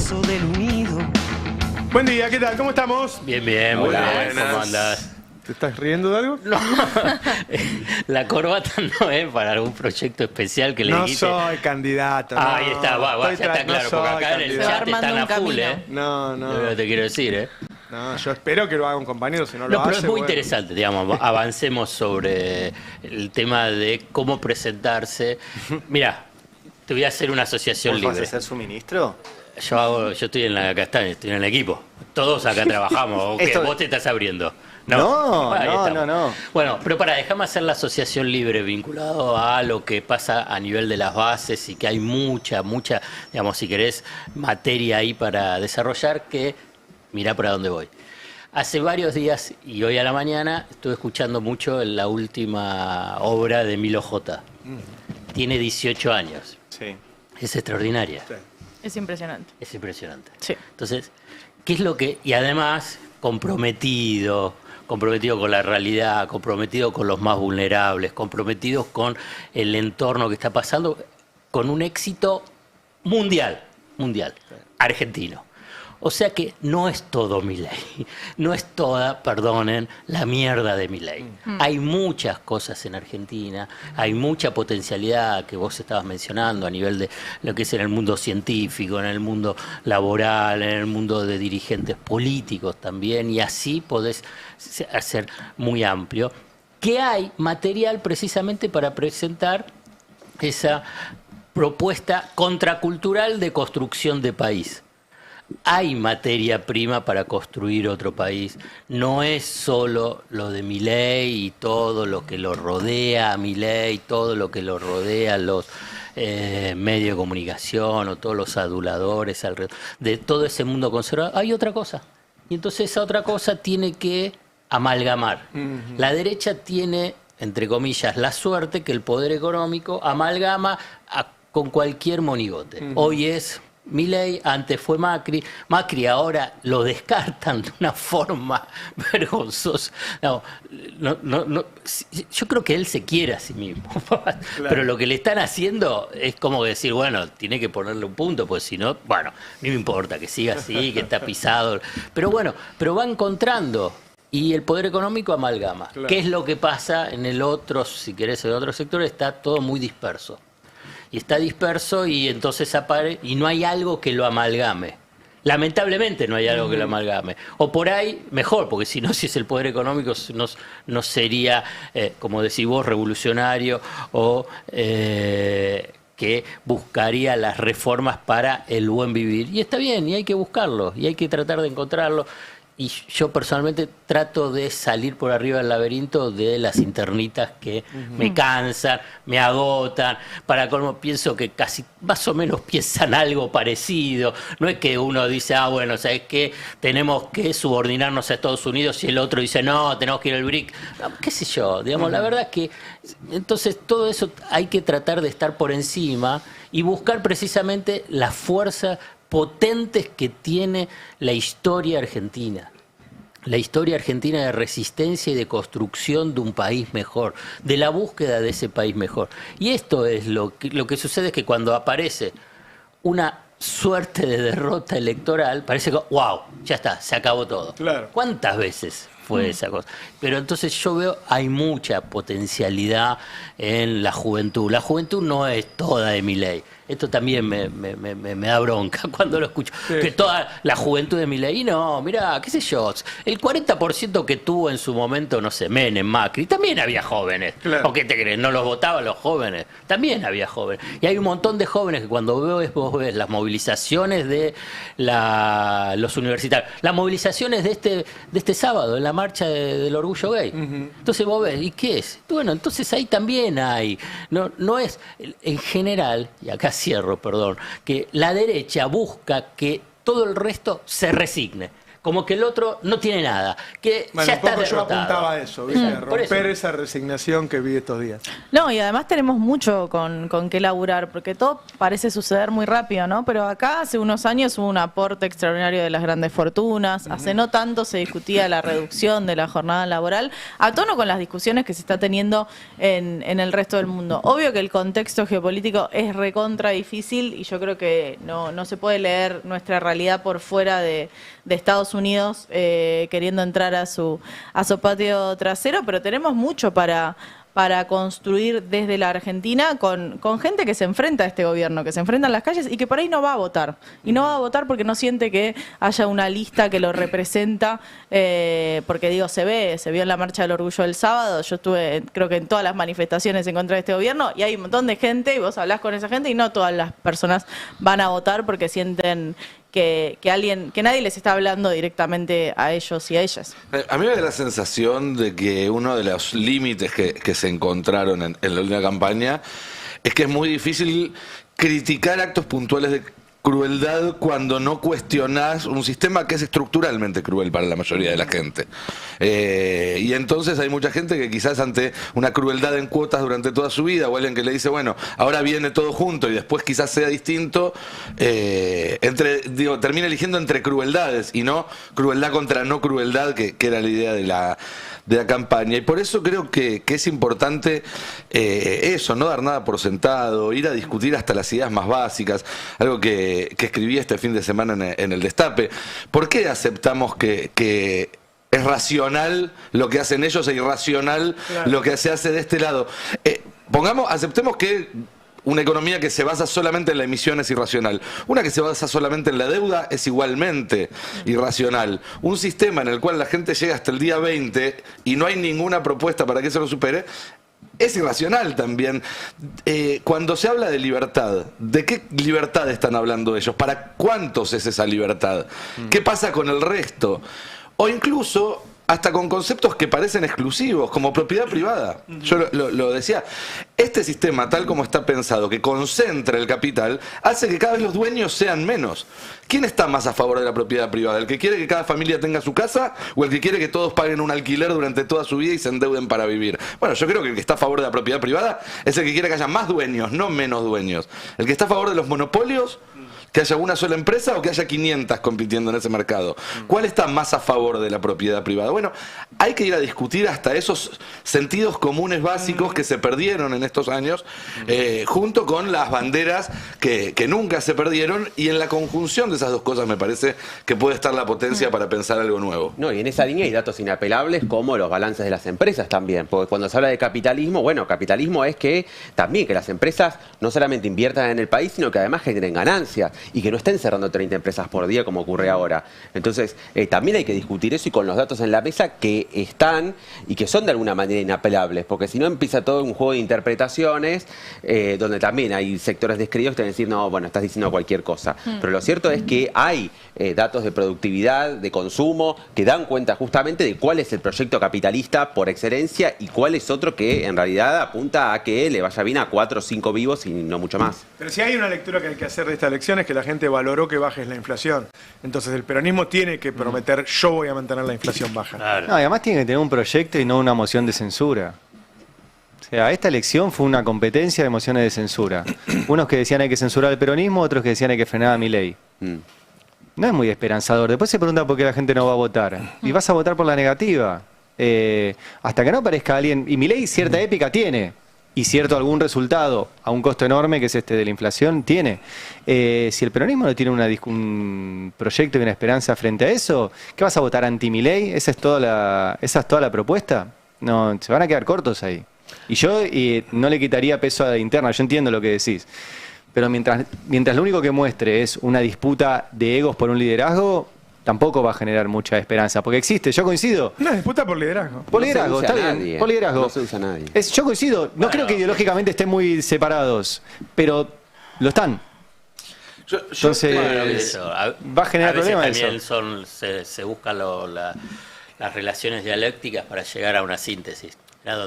beso del unido. Buen día, ¿qué tal? ¿Cómo estamos? Bien, bien, muy bien. ¿Cómo andás? ¿Te estás riendo de algo? No, la corbata no es para algún proyecto especial que le No dijiste. soy candidato. Ah, no. ahí está, ya está No claro, porque soy acá en el candidato. chat están a full, ¿eh? No, Es lo que te quiero decir, ¿eh? No, yo espero que lo haga un compañero, si no lo No, hace, pero es muy bueno. interesante, digamos, avancemos sobre el tema de cómo presentarse. Mira, te voy a hacer una asociación ¿Vos vas libre. a ser su ministro? Yo estoy en la castaña, estoy en el equipo. Todos acá trabajamos. ¿O qué? Esto- ¿Vos te estás abriendo? No, Ahí no, estamos. no. Bueno, pero déjame hacer la asociación libre vinculado a lo que pasa a nivel de las bases y que hay mucha, digamos, si querés, materia ahí para desarrollar que mirá para dónde voy. Hace varios días y hoy a la mañana estuve escuchando mucho la última obra de Milo J. Tiene 18 años. Sí. Es extraordinaria. Sí. Es impresionante. Es impresionante. Sí. Entonces, ¿qué es lo que...? Y además, comprometido con la realidad, comprometido con los más vulnerables, comprometido con el entorno que está pasando, con un éxito mundial, argentino. O sea que no es todo Milei, no es toda, perdonen, la mierda de Milei. Hay muchas cosas en Argentina, hay mucha potencialidad que vos estabas mencionando a nivel de lo que es en el mundo científico, en el mundo laboral, en el mundo de dirigentes políticos también, y así podés hacer muy amplio. Que hay material precisamente para presentar esa propuesta contracultural de construcción de país. Hay materia prima para construir otro país. No es solo lo de Milei y todo lo que lo rodea a Milei, todo lo que lo rodea a los medios de comunicación o todos los aduladores alrededor de todo ese mundo conservador. Hay otra cosa. Y entonces esa otra cosa tiene que amalgamar. La derecha tiene, entre comillas, la suerte que el poder económico amalgama con cualquier monigote. Hoy es Milei, antes fue Macri ahora lo descartan de una forma vergonzosa. No, yo creo que él se quiere a sí mismo, pero lo que le están haciendo es como decir, bueno, tiene que ponerle un punto, pues si no, bueno, no me importa que siga así, que está pisado, pero bueno, pero va encontrando. Y el poder económico amalgama. Claro. ¿Qué es lo que pasa en el otro, si querés, en otro sector? Está todo muy disperso. Y está disperso y entonces aparece y no hay algo que lo amalgame. Lamentablemente no hay algo que lo amalgame. O por ahí, mejor, porque si no, si es el poder económico, no sería, como decís vos, revolucionario o que buscaría las reformas para el buen vivir. Y está bien, y hay que buscarlo, y hay que tratar de encontrarlo. Y yo personalmente trato de salir por arriba del laberinto de las internitas que me cansan, me agotan. Para colmo pienso que casi más o menos piensan algo parecido. No es que uno dice, bueno, ¿sabes qué? Tenemos que subordinarnos a Estados Unidos y el otro dice, no, tenemos que ir al BRIC. No, qué sé yo, digamos, la verdad es que entonces todo eso hay que tratar de estar por encima y buscar precisamente la fuerza potentes que tiene la historia argentina. La historia argentina de resistencia y de construcción de un país mejor, de la búsqueda de ese país mejor. Y esto es lo que sucede, es que cuando aparece una suerte de derrota electoral, parece que, wow, ya está, se acabó todo. Claro. ¿Cuántas veces fue esa cosa? Pero entonces yo veo, hay mucha potencialidad en la juventud. La juventud no es toda de Milei. Esto también me da bronca cuando lo escucho. Sí. Que toda la juventud de Milei, no, mirá, qué sé yo, el 40% que tuvo en su momento, no sé, Menem, Macri, también había jóvenes. Claro. ¿O qué te crees? ¿No los votaban los jóvenes? También había jóvenes. Y hay un montón de jóvenes que cuando vos ves las movilizaciones de los universitarios, las movilizaciones de este sábado, en la marcha del orgullo gay. Entonces vos ves, ¿y qué es? Bueno, entonces ahí también hay, no es, en general, y acá cierro, perdón, que la derecha busca que todo el resto se resigne. como que el otro no tiene nada, que Bueno, ya un poco está yo derrotado. apuntaba a eso, ¿viste? Por eso. Romper esa resignación que vi estos días. No, y además tenemos mucho con qué laburar, porque todo parece suceder muy rápido, ¿no? Pero acá hace unos años hubo un aporte extraordinario de las grandes fortunas, hace no tanto se discutía la reducción de la jornada laboral, a tono con las discusiones que se está teniendo en el resto del mundo. Obvio que el contexto geopolítico es recontra difícil y yo creo que no se puede leer nuestra realidad por fuera de Estados Unidos queriendo entrar a su patio trasero, pero tenemos mucho para construir desde la Argentina con gente que se enfrenta a este gobierno, que se enfrenta en las calles y que por ahí no va a votar. Y no va a votar porque no siente que haya una lista que lo representa, porque digo, se vio en la Marcha del Orgullo del sábado, yo estuve creo que en todas las manifestaciones en contra de este gobierno y hay un montón de gente y vos hablás con esa gente y no todas las personas van a votar porque sienten que nadie les está hablando directamente a ellos y a ellas. A mí me da la sensación de que uno de los límites que se encontraron en la última campaña es que es muy difícil criticar actos puntuales de crueldad cuando no cuestionás un sistema que es estructuralmente cruel para la mayoría de la gente. Y entonces hay mucha gente que quizás ante una crueldad en cuotas durante toda su vida, o alguien que le dice, bueno, ahora viene todo junto y después quizás sea distinto, termina eligiendo entre crueldades y no crueldad contra no crueldad, que era la idea de la campaña. Y por eso creo que es importante eso, no dar nada por sentado, ir a discutir hasta las ideas más básicas, algo que escribí este fin de semana en el Destape. ¿Por qué aceptamos que es racional lo que hacen ellos e irracional lo que se hace de este lado? Aceptemos que una economía que se basa solamente en la emisión es irracional. Una que se basa solamente en la deuda es igualmente irracional. Un sistema en el cual la gente llega hasta el día 20 y no hay ninguna propuesta para que se lo supere, es irracional también. Cuando se habla de libertad, ¿de qué libertad están hablando ellos? ¿Para cuántos es esa libertad? ¿Qué pasa con el resto? O incluso hasta con conceptos que parecen exclusivos, como propiedad privada. Yo lo decía, este sistema tal como está pensado, que concentra el capital, hace que cada vez los dueños sean menos. ¿Quién está más a favor de la propiedad privada? ¿El que quiere que cada familia tenga su casa o el que quiere que todos paguen un alquiler durante toda su vida y se endeuden para vivir? Bueno, yo creo que el que está a favor de la propiedad privada es el que quiere que haya más dueños, no menos dueños. El que está a favor de los monopolios, que haya una sola empresa o que haya 500 compitiendo en ese mercado. ¿Cuál está más a favor de la propiedad privada? Bueno, hay que ir a discutir hasta esos sentidos comunes básicos que se perdieron en estos años, junto con las banderas que nunca se perdieron, y en la conjunción de esas dos cosas me parece que puede estar la potencia para pensar algo nuevo. No, y en esa línea hay datos inapelables como los balances de las empresas también, porque cuando se habla de capitalismo, bueno, capitalismo es que también que las empresas no solamente inviertan en el país, sino que además generen ganancias y que no estén cerrando 30 empresas por día como ocurre ahora. Entonces, también hay que discutir eso y con los datos en la mesa que están y que son de alguna manera inapelables, porque si no empieza todo un juego de interpretaciones donde también hay sectores descreídos que te van a decir, no, bueno, estás diciendo cualquier cosa. Pero lo cierto es que hay datos de productividad, de consumo, que dan cuenta justamente de cuál es el proyecto capitalista por excelencia y cuál es otro que en realidad apunta a que le vaya bien a 4 o 5 vivos y no mucho más. Pero si hay una lectura que hay que hacer de esta elección es que la gente valoró que bajes la inflación. Entonces el peronismo tiene que prometer, yo voy a mantener la inflación baja. Claro. No, y además tiene que tener un proyecto y no una moción de censura. O sea, esta elección fue una competencia de mociones de censura. Unos que decían hay que censurar al peronismo, otros que decían hay que frenar a Milei. No es muy esperanzador. Después se pregunta por qué la gente no va a votar. Y vas a votar por la negativa. Hasta que no aparezca alguien. Y Milei cierta épica tiene. Y cierto algún resultado a un costo enorme que es este de la inflación tiene. Si el peronismo no tiene un proyecto y una esperanza frente a eso, ¿qué vas a votar anti-Milei? ¿Esa es toda la propuesta? No, se van a quedar cortos ahí. Y yo no le quitaría peso a la interna, yo entiendo lo que decís. Pero mientras lo único que muestre es una disputa de egos por un liderazgo, tampoco va a generar mucha esperanza. Porque existe, yo coincido. Una disputa por liderazgo. Por liderazgo, está bien. Nadie. Por liderazgo. No se usa nadie. Yo coincido, no creo que ideológicamente estén muy separados, pero lo están. Entonces, Bueno, eso, va a generar problemas también eso. se buscan las relaciones dialécticas para llegar a una síntesis.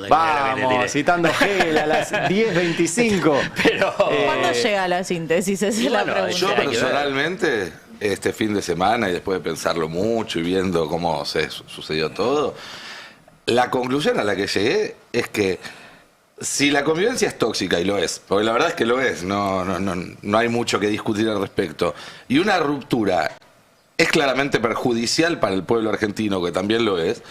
Vamos, citando Hegel a las 10:25. Pero ¿Cuándo llega la síntesis? Esa es la bueno, pregunta. Yo Hay que ver. personalmente, este fin de semana y después de pensarlo mucho y viendo cómo se sucedió todo, la conclusión a la que llegué es que si la convivencia es tóxica, y lo es, porque la verdad es que lo es, no hay mucho que discutir al respecto, y una ruptura es claramente perjudicial para el pueblo argentino, que también lo es,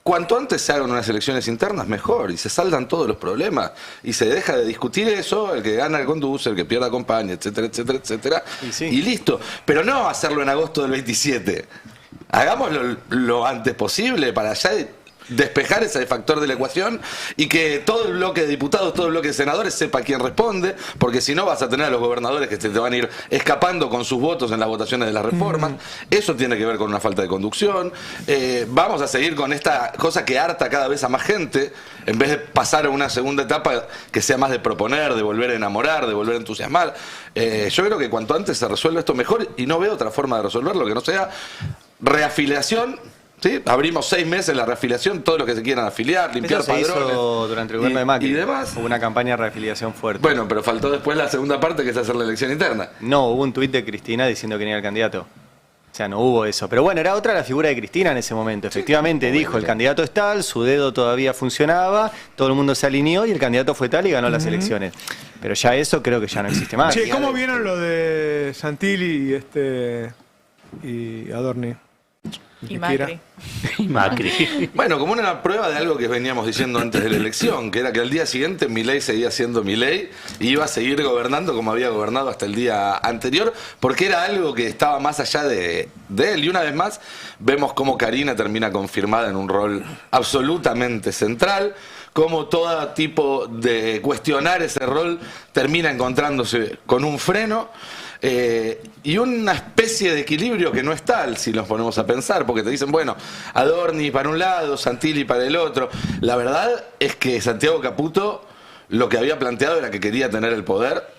cuanto antes se hagan unas elecciones internas, mejor, y se saldan todos los problemas, y se deja de discutir eso, el que gana conduce, el que pierda acompaña, etcétera, etcétera, etcétera, y listo. Pero no hacerlo en agosto del 27. Hagámoslo lo antes posible para ya despejar ese factor de la ecuación y que todo el bloque de diputados, todo el bloque de senadores sepa quién responde, porque si no vas a tener a los gobernadores que se te van a ir escapando con sus votos en las votaciones de las reformas. Eso tiene que ver con una falta de conducción. Vamos a seguir con esta cosa que harta cada vez a más gente, en vez de pasar a una segunda etapa que sea más de proponer, de volver a enamorar, de volver a entusiasmar. Yo creo que cuanto antes se resuelve esto mejor, y no veo otra forma de resolverlo que no sea reafiliación. ¿Sí? Abrimos 6 meses la reafiliación, todos los que se quieran afiliar, limpiar Eso se padrones. hizo durante el gobierno de Macri. Y demás. Hubo una campaña de reafiliación fuerte. Bueno, pero faltó después la segunda parte, que es hacer la elección interna. No, hubo un tuit de Cristina diciendo que no era el candidato. O sea, no hubo eso. Pero bueno, era otra la figura de Cristina en ese momento. Efectivamente, dijo, el candidato es tal, su dedo todavía funcionaba, todo el mundo se alineó y el candidato fue tal y ganó las elecciones. Pero ya eso creo que ya no existe más. Che, ¿cómo vieron lo de Santilli y Adorni? Y Macri. Y Macri. Bueno, como una prueba de algo que veníamos diciendo antes de la elección, que era que al día siguiente Milei seguía siendo Milei y iba a seguir gobernando como había gobernado hasta el día anterior, porque era algo que estaba más allá de él. Y una vez más vemos cómo Karina termina confirmada en un rol absolutamente central, cómo todo tipo de cuestionar ese rol termina encontrándose con un freno. Y una especie de equilibrio que no es tal si nos ponemos a pensar, porque te dicen, bueno, Adorni para un lado, Santilli para el otro. La verdad es que Santiago Caputo lo que había planteado era que quería tener el poder,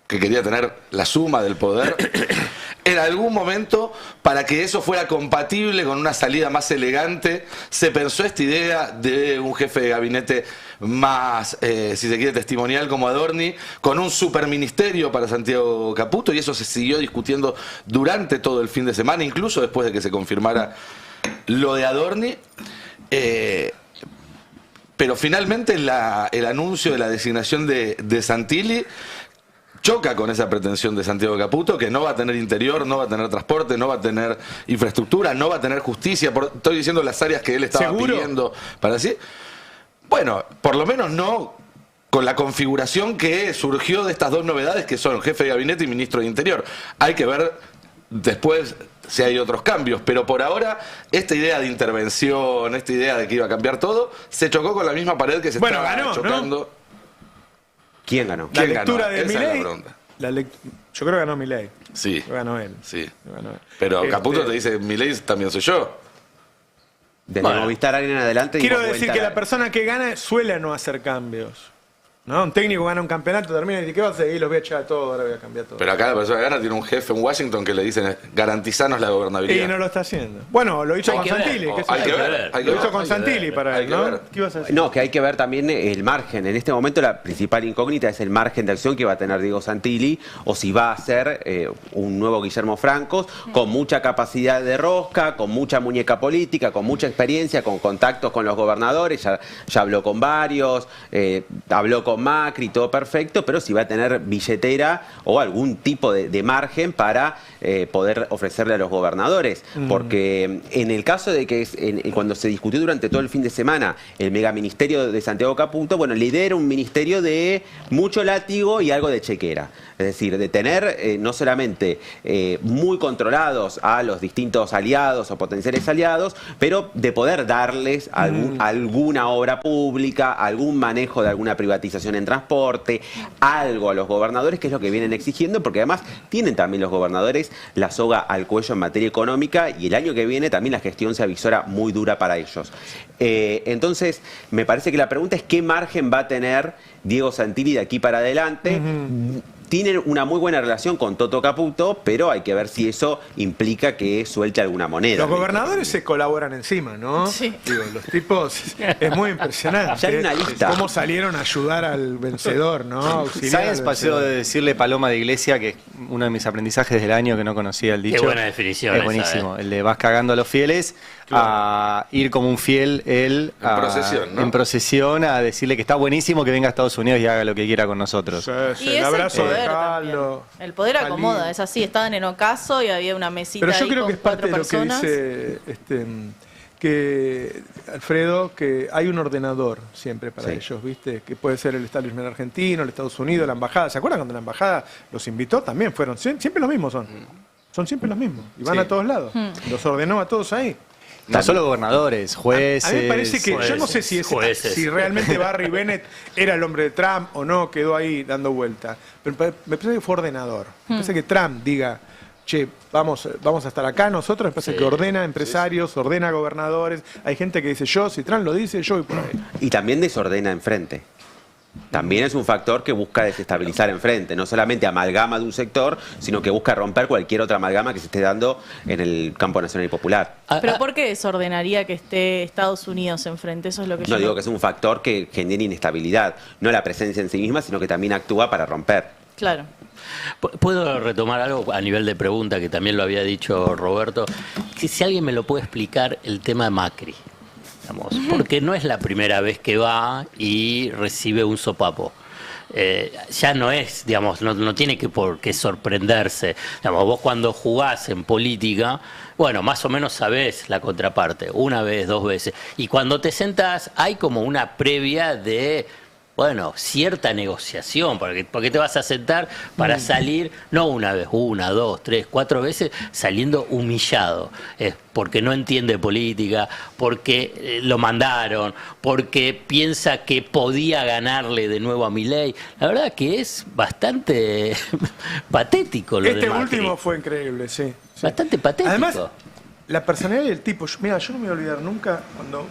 que quería tener la suma del poder en algún momento. Para que eso fuera compatible con una salida más elegante, se pensó esta idea de un jefe de gabinete más, si se quiere, testimonial como Adorni, con un superministerio para Santiago Caputo, y eso se siguió discutiendo durante todo el fin de semana, incluso después de que se confirmara lo de Adorni. Pero finalmente el anuncio de la designación de Santilli choca con esa pretensión de Santiago Caputo, que no va a tener interior, no va a tener transporte, no va a tener infraestructura, no va a tener justicia. Estoy diciendo las áreas que él estaba ¿Seguro? pidiendo para sí. Bueno, por lo menos no con la configuración que surgió de estas dos novedades, que son jefe de gabinete y ministro de Interior. Hay que ver después si hay otros cambios, pero por ahora esta idea de intervención, esta idea de que iba a cambiar todo, se chocó con la misma pared que se Bueno, estaba ganó, chocando. ¿no? ¿Quién ganó? La ¿Quién lectura ganó? de Esa es la Milei. pregunta. Yo creo que ganó Milei. Sí, Ganó él. sí. Ganó él. Pero Caputo te dice, Milei también soy yo. Desde Bueno. Movistar Arena en adelante. Quiero dimos decir vuelta que a la persona que gana suele no hacer cambios. ¿No? Un técnico gana un campeonato, termina y dice, ¿qué vas a seguir? Los voy a echar a todos, ahora voy a cambiar todo. Pero acá la persona que gana tiene un jefe en Washington que le dicen, garantizanos la gobernabilidad. Y no lo está haciendo. Bueno, lo hizo Hay con que ver. Santilli. ¿qué sé Hay yo? que ver, hay que Lo ver. hizo con hay que Santilli ver, para hay él, que ¿no? ver. ¿Qué ibas a decir? No, que hay que ver también el margen. En este momento la principal incógnita es el margen de acción que va a tener Diego Santilli, o si va a ser un nuevo Guillermo Francos, con mucha capacidad de rosca, con mucha muñeca política, con mucha experiencia, con contactos con los gobernadores, ya habló con varios, habló con Macri, todo perfecto, pero si va a tener billetera o algún tipo de margen para poder ofrecerle a los gobernadores. Porque en el caso de que cuando se discutió durante todo el fin de semana el megaministerio de Santiago Caputo, bueno, la idea era un ministerio de mucho látigo y algo de chequera. Es decir, de tener no solamente muy controlados a los distintos aliados o potenciales aliados, pero de poder darles alguna obra pública, algún manejo de alguna privatización en transporte, algo a los gobernadores, que es lo que vienen exigiendo, porque además tienen también los gobernadores la soga al cuello en materia económica, y el año que viene también la gestión se avisora muy dura para ellos. Entonces, me parece que la pregunta es qué margen va a tener Diego Santilli de aquí para adelante. tienen una muy buena relación con Toto Caputo, pero hay que ver si eso implica que suelte alguna moneda. Los gobernadores se colaboran encima, ¿no? Sí. Digo, los tipos, es muy impresionante. Ya hay una lista. Cómo salieron a ayudar al vencedor, ¿no? Auxiliar ¿Sabes? al Paseo vencedor. de decirle Paloma de Iglesia, que es uno de mis aprendizajes del año que no conocía el dicho. Qué buena definición Es esa, buenísimo. El de vas cagando a los fieles, a ir como un fiel él En procesión, ¿no? en procesión, a decirle que está buenísimo que venga a Estados Unidos y haga lo que quiera con nosotros. Sí, sí, Y el es abrazo el de poder Carlos. también. El poder acomoda, Jalín. es así. Estaban en ocaso y había una mesita Pero yo ahí creo con que es parte 4 de lo que personas. dice que Alfredo, que hay un ordenador siempre para Sí. ellos, ¿viste? Que puede ser el establishment argentino, el Estados Unidos, la embajada. ¿Se acuerdan cuando la embajada los invitó? También fueron, siempre los mismos son. Son siempre los mismos. Y van Sí. a todos lados. Los ordenó a todos ahí. No solo gobernadores, jueces. A mí me parece que, yo no sé si, Jueces. si realmente Barry Bennett era el hombre de Trump o no, quedó ahí dando vuelta. Pero me parece que fue ordenador. Me parece que Trump diga, che, vamos a estar acá nosotros, me parece Sí. que ordena empresarios, ordena gobernadores. Hay gente que dice yo, si Trump lo dice, yo voy por ahí. Y también desordena enfrente. También es un factor que busca desestabilizar enfrente. No solamente amalgama de un sector, sino que busca romper cualquier otra amalgama que se esté dando en el campo nacional y popular. Pero ¿por qué desordenaría que esté Estados Unidos enfrente? Eso es lo que No yo digo que es un factor que genera inestabilidad. No la presencia en sí misma, sino que también actúa para romper. Claro. ¿Puedo retomar algo a nivel de pregunta que también lo había dicho Roberto? Que si alguien me lo puede explicar el tema de Macri. Digamos, porque no es la primera vez que va y recibe un sopapo. Ya no es, digamos, no tiene que por qué sorprenderse. Digamos, vos cuando jugás en política, bueno, más o menos sabés la contraparte, una vez, 2 veces. Y cuando te sentás, hay como una previa de, bueno, cierta negociación, porque te vas a sentar para salir, no una vez, 1, 2, 3, 4 veces, saliendo humillado. Porque no entiende política, porque lo mandaron, porque piensa que podía ganarle de nuevo a Milei. La verdad que es bastante patético lo de Este Macri. último fue increíble, sí. Sí. Bastante patético. Además, la personalidad del tipo, mira, yo no me voy a olvidar nunca cuando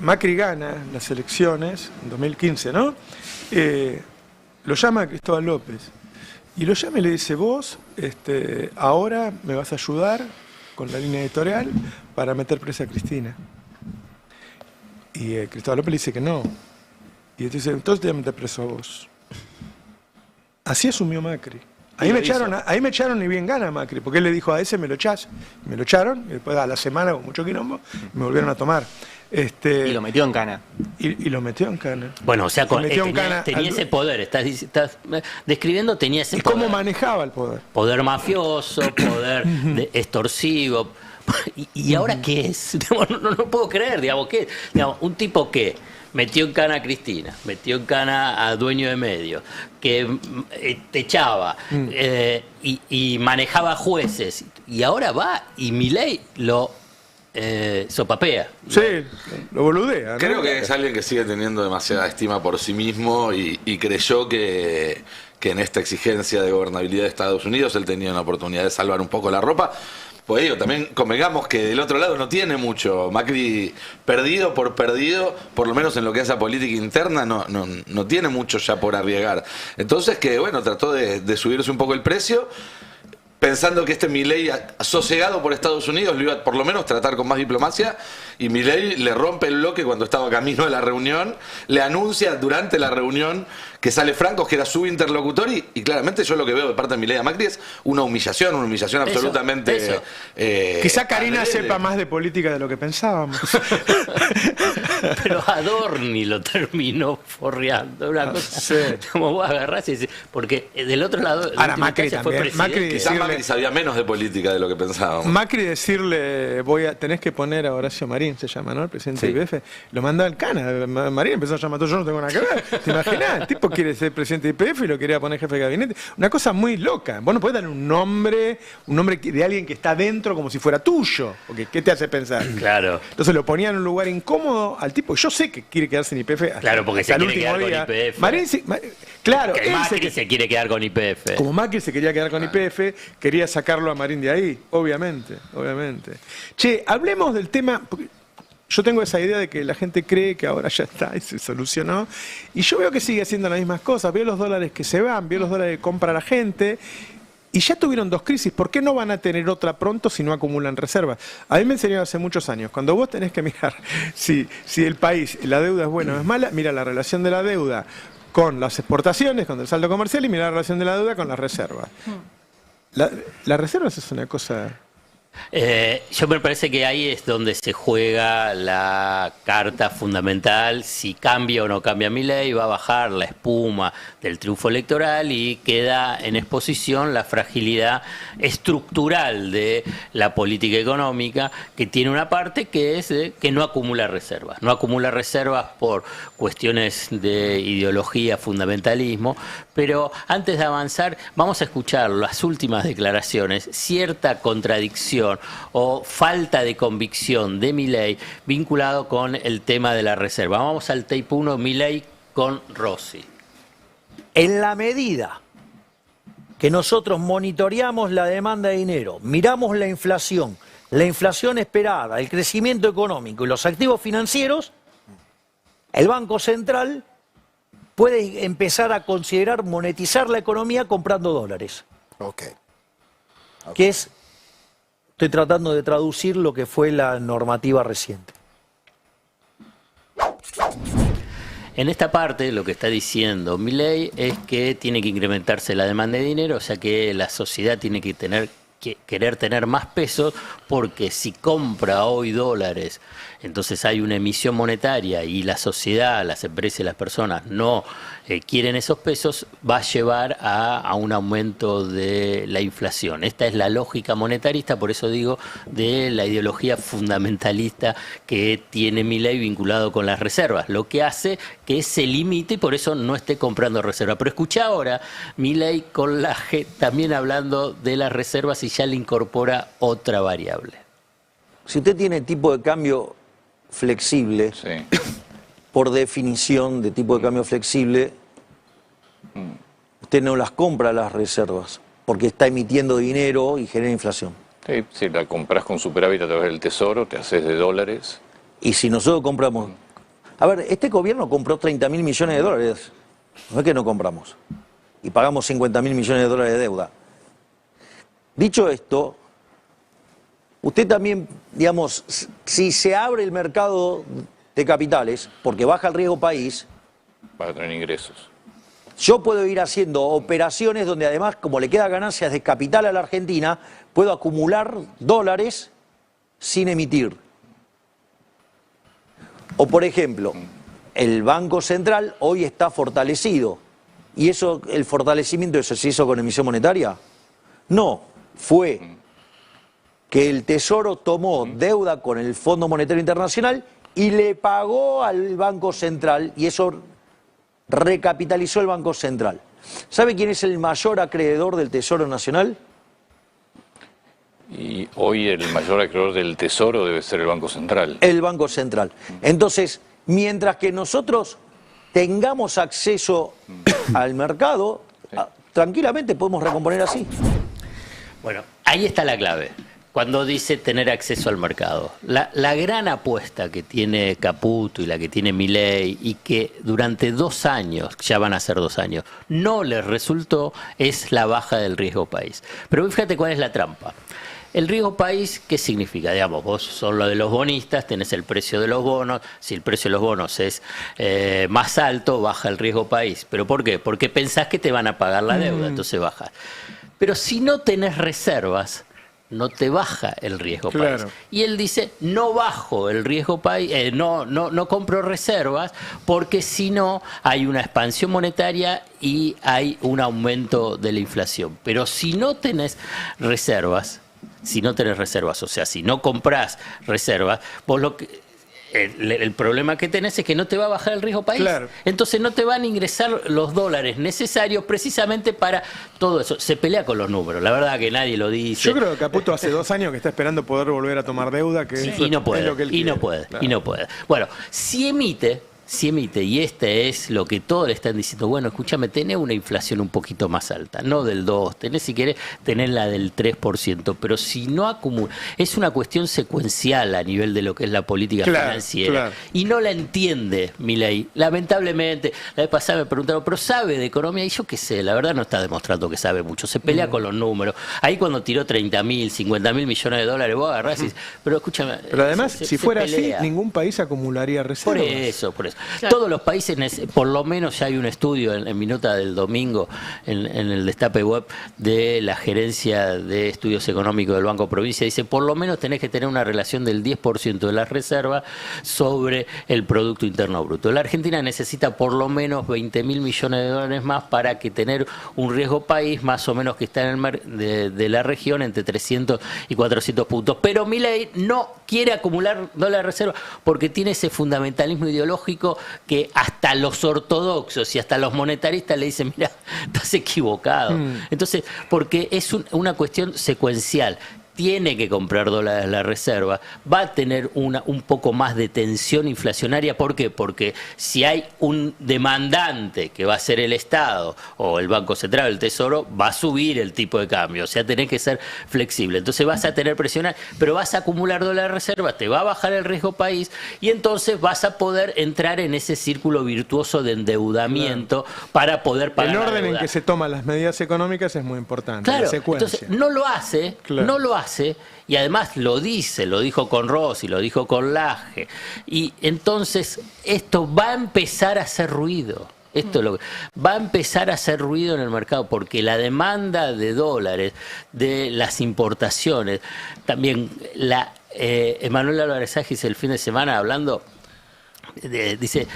Macri gana las elecciones, en 2015, ¿no? Lo llama a Cristóbal López. Y lo llama y le dice, vos ahora me vas a ayudar con la línea editorial para meter presa a Cristina. Y Cristóbal López le dice que no. Y dice, entonces te voy a meter preso a vos. Así asumió Macri. Ahí me echaron y bien gana Macri, porque él le dijo a ese me lo echás. Me lo echaron, y después a la semana con mucho quilombo, me volvieron a tomar. Y lo metió en cana. Y lo metió en cana. Bueno, o sea, Se metió en cana tenía al- ese poder, estás describiendo, tenía ese Y poder. cómo manejaba el poder. Poder mafioso, poder extorsivo. ¿Y ahora qué es? No puedo creer, digamos, ¿qué es? Digamos, un tipo que metió en cana a Cristina, metió en cana a dueño de medios, que te echaba y manejaba jueces, y ahora va y Milei lo sopapea. Sí, lo boludea, ¿no? Creo que es alguien que sigue teniendo demasiada estima por sí mismo y creyó que en esta exigencia de gobernabilidad de Estados Unidos él tenía una oportunidad de salvar un poco la ropa. Pues digo, también convengamos que del otro lado no tiene mucho. Macri, perdido, por lo menos en lo que es a política interna, no tiene mucho ya por arriesgar. Entonces que, bueno, trató de subirse un poco el precio, pensando que Milei, sosegado por Estados Unidos, lo iba a por lo menos tratar con más diplomacia, y Milei le rompe el bloque cuando estaba camino de la reunión, le anuncia durante la reunión que sale Franco, que era su interlocutor, y claramente yo lo que veo de parte de Milei a Macri es una humillación absolutamente... eso. Quizá Karina adrede. sepa más de política de lo que pensábamos. Pero Adorni lo terminó forreando. Una cosa, sí. como vos agarrás y decís, porque del otro lado, en Ahora, última Macri instancia, fue también. presidente. Macri- Quizás decirle- Macri sabía menos de política de lo que pensábamos. Macri decirle, tenés que poner a Horacio Marín, se llama, ¿no? El presidente Sí. de IPF. Lo mandó al cana. Marín empezó a llamar, yo no tengo nada que ver. ¿Te imaginas? El tipo quiere ser presidente de IPF y lo quería poner jefe de gabinete. Una cosa muy loca. Vos no podés darle un nombre de alguien que está dentro como si fuera tuyo. Porque, ¿qué te hace pensar? Claro. Entonces lo ponía en un lugar incómodo al tipo. Yo sé que quiere quedarse en IPF hasta, Claro, porque hasta se el quiere último quedar con día. YPF. Marín, claro, Que él Macri se quiere quedar con YPF. como Macri se quería quedar con YPF, quería sacarlo a Marín de ahí, obviamente. Che, hablemos del tema, porque yo tengo esa idea de que la gente cree que ahora ya está y se solucionó. Y yo veo que sigue haciendo las mismas cosas. Veo los dólares que se van, veo los dólares que compra la gente. Y ya tuvieron 2 crisis. ¿Por qué no van a tener otra pronto si no acumulan reservas? A mí me enseñaron hace muchos años. Cuando vos tenés que mirar si el país, la deuda es buena o es mala, mira la relación de la deuda con las exportaciones, con el saldo comercial, y mira la relación de la deuda con las reservas. Las reservas es una cosa... Yo me parece que ahí es donde se juega la carta fundamental. Si cambia o no cambia Milei, va a bajar la espuma del triunfo electoral y queda en exposición la fragilidad estructural de la política económica, que tiene una parte que es que no acumula reservas. No acumula reservas por cuestiones de ideología, fundamentalismo. Pero antes de avanzar, vamos a escuchar las últimas declaraciones, cierta contradicción o falta de convicción de Milei vinculado con el tema de la reserva. Vamos al tape 1, Milei con Rossi. En la medida que nosotros monitoreamos la demanda de dinero, miramos la inflación esperada, el crecimiento económico y los activos financieros, el Banco Central puede empezar a considerar monetizar la economía comprando dólares. Que es... Estoy tratando de traducir lo que fue la normativa reciente. En esta parte lo que está diciendo Milei es que tiene que incrementarse la demanda de dinero, o sea que la sociedad tiene que querer tener más pesos, porque si compra hoy dólares, entonces hay una emisión monetaria y la sociedad, las empresas y las personas no quieren esos pesos, va a llevar a un aumento de la inflación. Esta es la lógica monetarista, por eso digo, de la ideología fundamentalista que tiene Milei vinculado con las reservas, lo que hace que se limite y por eso no esté comprando reservas. Pero escucha ahora Milei con la G también hablando de las reservas y ya le incorpora otra variable. Si usted tiene tipo de cambio flexible, por definición de tipo de cambio flexible, usted no las compra las reservas, porque está emitiendo dinero y genera inflación. Sí, si la compras con superávit a través del Tesoro, te haces de dólares. Y si nosotros compramos... A ver, este gobierno compró 30.000 millones de dólares. No es que no compramos. Y pagamos 50.000 millones de dólares de deuda. Dicho esto, usted también, digamos, si se abre el mercado de capitales, porque baja el riesgo país, Para tener ingresos. yo puedo ir haciendo operaciones donde además, como le queda ganancias de capital a la Argentina, puedo acumular dólares sin emitir. O por ejemplo, el Banco Central hoy está fortalecido. ¿Y eso, el fortalecimiento, eso se hizo con emisión monetaria? No, fue que el Tesoro tomó deuda con el Fondo Monetario Internacional y le pagó al Banco Central, y eso recapitalizó el Banco Central. ¿Sabe quién es el mayor acreedor del Tesoro Nacional? Y hoy el mayor acreedor del Tesoro debe ser el Banco Central. El Banco Central. Entonces, mientras que nosotros tengamos acceso al mercado, tranquilamente podemos recomponer así. Bueno, ahí está la clave. Cuando dice tener acceso al mercado. La gran apuesta que tiene Caputo y la que tiene Milei, y que durante 2 años, ya van a ser 2 años, no les resultó, es la baja del riesgo país. Pero fíjate cuál es la trampa. El riesgo país, ¿qué significa? Digamos, vos sos lo de los bonistas, tenés el precio de los bonos, si el precio de los bonos es más alto, baja el riesgo país. ¿Pero por qué? Porque pensás que te van a pagar la deuda, entonces bajas. Pero si no tenés reservas, no te baja el riesgo país. Y él dice, no bajo el riesgo país, no compro reservas, porque si no hay una expansión monetaria y hay un aumento de la inflación. Pero si no tenés reservas, o sea, si no comprás reservas, vos el problema que tenés es que no te va a bajar el riesgo país. Entonces no te van a ingresar los dólares necesarios precisamente para todo eso. Se pelea con los números, la verdad que nadie lo dice. Yo creo que Caputo hace 2 años que está esperando poder volver a tomar deuda, que y no puede, y no puede. Bueno, si emite, si emite, y este es lo que todos le están diciendo, bueno, escúchame, tenés una inflación un poquito más alta, no del 2, tenés si querés tener la del 3%, pero si no acumula, es una cuestión secuencial a nivel de lo que es la política financiera, y no la entiende Milei, lamentablemente. La vez pasada me preguntaron, ¿pero sabe de economía? Y yo qué sé, la verdad no está demostrando que sabe mucho, se pelea con los números. Ahí cuando tiró 30.000, 50.000 millones de dólares, vos agarrás y dices, pero escúchame. Pero además, si fuera así, ningún país acumularía reservas. Por eso. Claro. Todos los países, por lo menos ya hay un estudio en mi nota del domingo, en el Destape Web, de la Gerencia de Estudios Económicos del Banco Provincia, dice, por lo menos tenés que tener una relación del 10% de las reservas sobre el Producto Interno Bruto. La Argentina necesita por lo menos 20.000 millones de dólares más para que tener un riesgo país más o menos que está en el de la región entre 300 y 400 puntos. Pero Milei no quiere acumular dólares de reserva porque tiene ese fundamentalismo ideológico que hasta los ortodoxos y hasta los monetaristas le dicen, mira, estás equivocado. Entonces, porque es una cuestión secuencial. Tiene que comprar dólares de la reserva, va a tener un poco más de tensión inflacionaria. ¿Por qué? Porque si hay un demandante que va a ser el Estado o el Banco Central, el Tesoro, va a subir el tipo de cambio, o sea, tenés que ser flexible. Entonces vas a tener presión, pero vas a acumular dólares de reserva, te va a bajar el riesgo país y entonces vas a poder entrar en ese círculo virtuoso de endeudamiento para poder pagar el la orden deuda. en que se toman las medidas económicas es muy importante, claro, la secuencia. Entonces no lo hace, no lo hace, y además lo dijo con Rossi, lo dijo con Laje, y entonces esto va a empezar a hacer ruido. Esto va a empezar a hacer ruido en el mercado porque la demanda de dólares, de las importaciones, también Emanuel Álvarez Agis el fin de semana hablando, dice,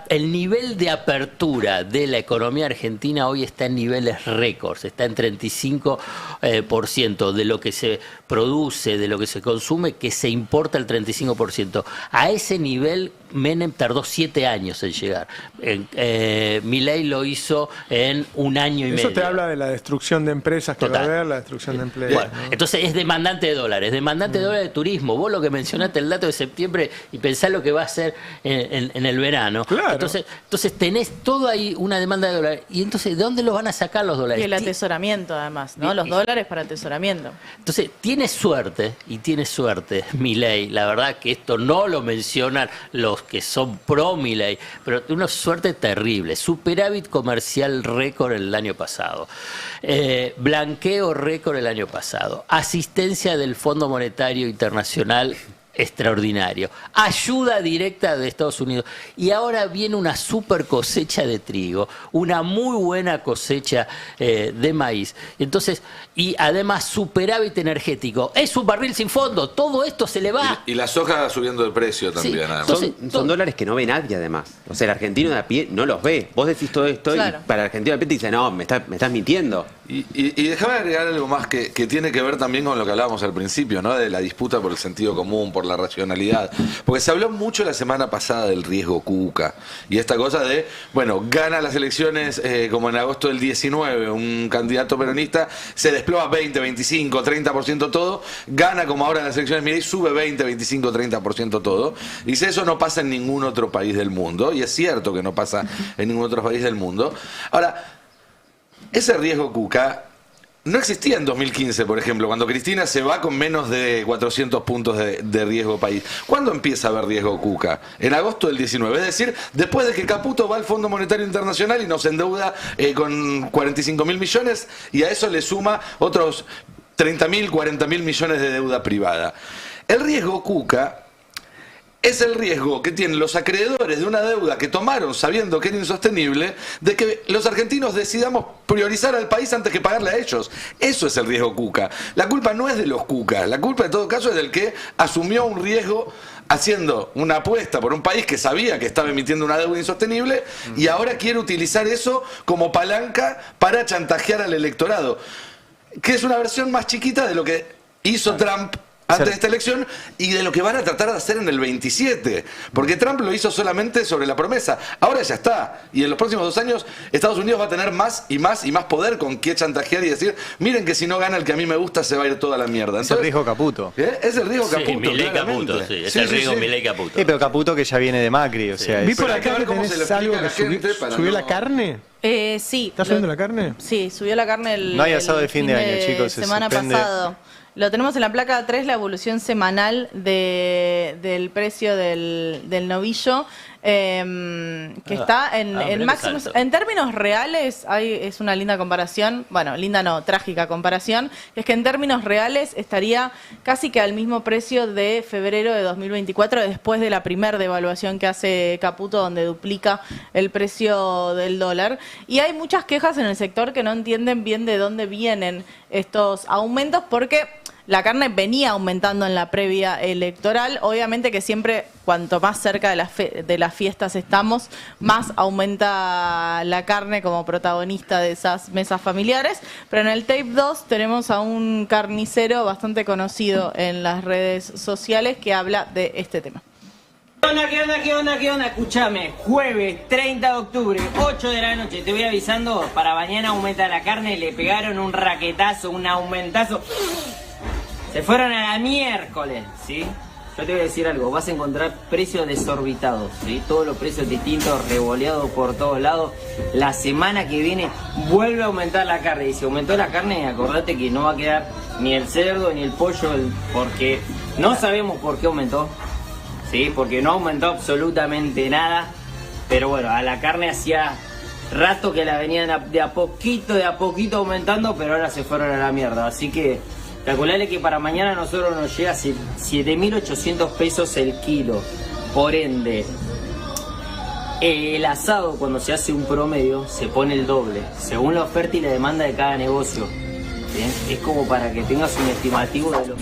el nivel de apertura de la economía argentina hoy está en niveles récords, está en 35% de lo que se produce, de lo que se consume, que se importa el 35%. A ese nivel Menem tardó 7 años en llegar. Milei lo hizo en 1 año y medio. Eso te habla de la destrucción de empresas que va a haber, la destrucción de empleos. Bueno, ¿no? entonces es demandante de dólares, demandante de dólares de turismo. Vos lo que mencionaste el dato de septiembre y pensás lo que va a hacer en el verano. Claro. Entonces tenés todo ahí una demanda de dólares. Y entonces, ¿de dónde los van a sacar los dólares? Y el atesoramiento, además, ¿no? Los dólares para atesoramiento. Entonces, tiene suerte Milei. La verdad que esto no lo mencionan los que son pro Milei, pero una suerte terrible. Superávit comercial récord el año pasado. Blanqueo récord el año pasado. Asistencia del Fondo Monetario Internacional extraordinario. Ayuda directa de Estados Unidos. Y ahora viene una super cosecha de trigo, una muy buena cosecha de maíz. Entonces, y además superávit energético. Es un barril sin fondo. Todo esto se le va. Y la soja subiendo de precio también, además. Entonces, son dólares que no ve nadie, además. O sea, el argentino de a pie no los ve. Vos decís todo esto y para el argentino de a pie te dice, no, me estás mintiendo. Y déjame agregar algo más que tiene que ver también con lo que hablábamos al principio, ¿no? De la disputa por el sentido común, por la racionalidad. Porque se habló mucho la semana pasada del riesgo Cuca. Y esta cosa de, bueno, gana las elecciones como en agosto del 19, un candidato peronista, se desploma 20, 25, 30% todo, gana como ahora en las elecciones Milei, sube 20, 25, 30% todo. Dice, eso no pasa en ningún otro país del mundo. Y es cierto que no pasa en ningún otro país del mundo. Ahora, ese riesgo Cuca no existía en 2015, por ejemplo, cuando Cristina se va con menos de 400 puntos de riesgo país. ¿Cuándo empieza a haber riesgo Cuca? En agosto del 19. Es decir, después de que Caputo va al Fondo Monetario Internacional y nos endeuda con 45.000 millones y a eso le suma otros 30.000, 40.000 millones de deuda privada. El riesgo Cuca es el riesgo que tienen los acreedores de una deuda que tomaron sabiendo que era insostenible, de que los argentinos decidamos priorizar al país antes que pagarle a ellos. Eso es el riesgo Cuca. La culpa no es de los Cucas, la culpa en todo caso es del que asumió un riesgo haciendo una apuesta por un país que sabía que estaba emitiendo una deuda insostenible y ahora quiere utilizar eso como palanca para chantajear al electorado, que es una versión más chiquita de lo que hizo Trump antes de esta elección y de lo que van a tratar de hacer en el 27. Porque Trump lo hizo solamente sobre la promesa. Ahora ya está. Y en los próximos 2 años Estados Unidos va a tener más y más y más poder con qué chantajear y decir, miren que si no gana el que a mí me gusta se va a ir toda la mierda. Es el riesgo Caputo. Es el riesgo Caputo, Milei claramente. Caputo, sí. Es el riesgo Milei Caputo. Sí, pero Caputo que ya viene de Macri, o sea... Vi es- por Pero hay que acá ver que cómo se tenés lo algo explica que a la gente para subió no- la carne. Sí. ¿Estás subiendo la carne? Sí, subió la carne el No hay asado de el fin de año, chicos, se semana suspende. pasado. Lo tenemos en la placa 3, la evolución semanal del precio del novillo, que está en mirá que máximos. salto. En términos reales, es una linda comparación. Bueno, linda no, trágica comparación. Es que en términos reales estaría casi que al mismo precio de febrero de 2024, después de la primer devaluación que hace Caputo, donde duplica el precio del dólar. Y hay muchas quejas en el sector que no entienden bien de dónde vienen estos aumentos, porque la carne venía aumentando en la previa electoral. Obviamente que siempre, cuanto más cerca de las fiestas estamos, más aumenta la carne como protagonista de esas mesas familiares. Pero en el tape 2 tenemos a un carnicero bastante conocido en las redes sociales que habla de este tema. ¿Qué onda, qué onda, qué onda, qué onda? Escuchame, jueves 30 de octubre, 8 de la noche, te voy avisando, para mañana aumenta la carne, le pegaron un raquetazo, un aumentazo. Se fueron a la miércoles, ¿sí? Yo te voy a decir algo, vas a encontrar precios desorbitados, ¿sí? Todos los precios distintos, revoleados por todos lados. La semana que viene vuelve a aumentar la carne. Y si aumentó la carne, acordate que no va a quedar ni el cerdo ni el pollo, porque no sabemos por qué aumentó, ¿sí? Porque no aumentó absolutamente nada. Pero bueno, a la carne hacía rato que la venían de a poquito aumentando, pero ahora se fueron a la mierda. Así que calcularle que para mañana a nosotros nos llega 7.800 pesos el kilo. Por ende, el asado cuando se hace un promedio se pone el doble, según la oferta y la demanda de cada negocio. ¿Bien? Es como para que tengas un estimativo de lo...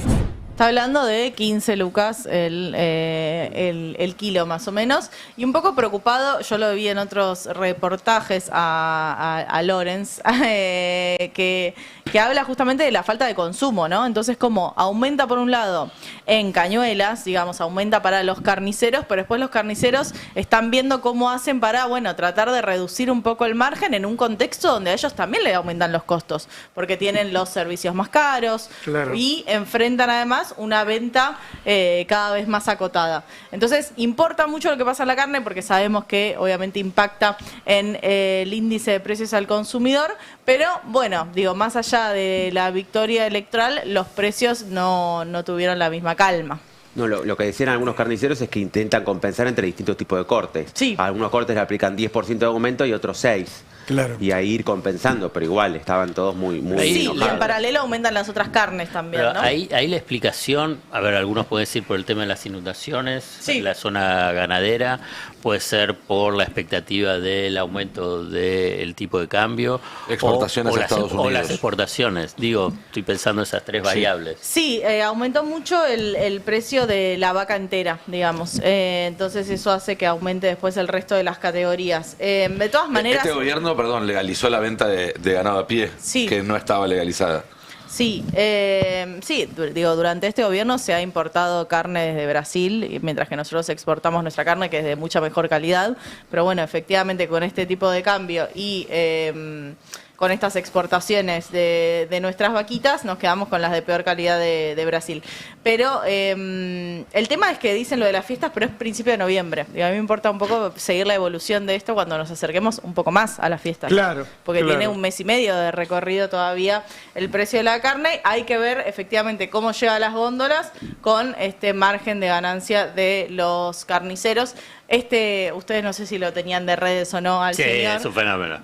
Está hablando de 15 lucas el kilo más o menos, y un poco preocupado, yo lo vi en otros reportajes a Lorenz, que habla justamente de la falta de consumo, ¿no? Entonces, como aumenta por un lado en cañuelas, digamos, aumenta para los carniceros, pero después los carniceros están viendo cómo hacen para, bueno, tratar de reducir un poco el margen en un contexto donde a ellos también le aumentan los costos, porque tienen los servicios más caros, Claro. y enfrentan además una venta cada vez más acotada. Entonces, importa mucho lo que pasa en la carne, porque sabemos que obviamente impacta en el índice de precios al consumidor, pero bueno, digo, más allá de la victoria electoral, los precios no tuvieron la misma calma. No, lo que decían algunos carniceros es que intentan compensar entre distintos tipos de cortes. Sí. A algunos cortes le aplican 10% de aumento y otros 6%. Claro. Y ahí ir compensando, pero igual, estaban todos muy Ahí Sí, y enojados. en paralelo aumentan las otras carnes también, Pero ¿no? ahí la explicación, a ver, algunos pueden decir por el tema de las inundaciones, Sí. la zona ganadera, puede ser por la expectativa del aumento del tipo de cambio, Exportaciones a Estados o las Unidos. exportaciones. Digo, estoy pensando en esas tres variables. Sí, aumentó mucho el precio de la vaca entera, digamos. Entonces eso hace que aumente después el resto de las categorías. De todas maneras... Este gobierno, perdón, legalizó la venta de ganado a pie, Sí. que no estaba legalizada. Sí, digo, durante este gobierno se ha importado carne desde Brasil, y mientras que nosotros exportamos nuestra carne, que es de mucha mejor calidad. Pero bueno, efectivamente, con este tipo de cambio y con estas exportaciones de nuestras vaquitas, nos quedamos con las de peor calidad de Brasil. Pero el tema es que dicen lo de las fiestas, pero es principio de noviembre. Digo, a mí me importa un poco seguir la evolución de esto cuando nos acerquemos un poco más a las fiestas. Claro, Porque claro. tiene un mes y medio de recorrido todavía el precio de la carne. Hay que ver efectivamente cómo llega a las góndolas con este margen de ganancia de los carniceros. Ustedes no sé si lo tenían de redes o no al Sí, señor. es un fenómeno.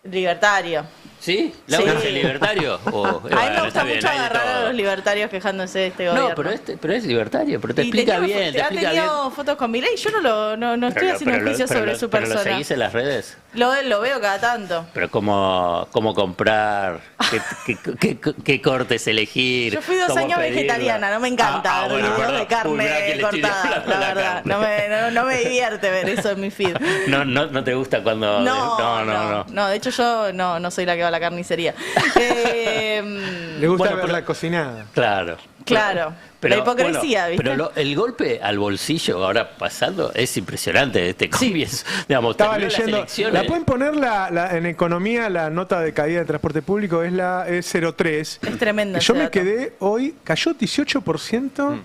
Libertario. ¿Sí? ¿Laura Sí. es libertario? O, A mí bueno, me gusta está bien, mucho hay de agarrar a todo. los libertarios quejándose de este gobierno. No, pero es libertario, pero te Y explica tenía bien, te ha explica bien. tenido fotos con Milei. Yo no estoy haciendo un juicio sobre su pero persona. ¿lo seguís en las redes? Lo veo cada tanto. Pero cómo comprar, qué cortes elegir. Yo fui 2 cómo años pedirla. vegetariana, no me encanta ver bueno, videos perdón. de carne Mirá que le estoy cortada, hablando la de la verdad. carne. No me divierte ver eso en mi feed. No te gusta cuando... No, de hecho yo no soy la que va a la carnicería. Le gusta Bueno, verla pero- cocinada. Claro. Claro, la hipocresía, bueno, ¿viste? Pero el golpe al bolsillo ahora pasando es impresionante. Este comienzo, digamos, Estaba terminó las leyendo. elecciones. La pueden poner en economía, la nota de caída de transporte público es la E03. Es tremendo Yo ese me dato. quedé hoy, cayó 18%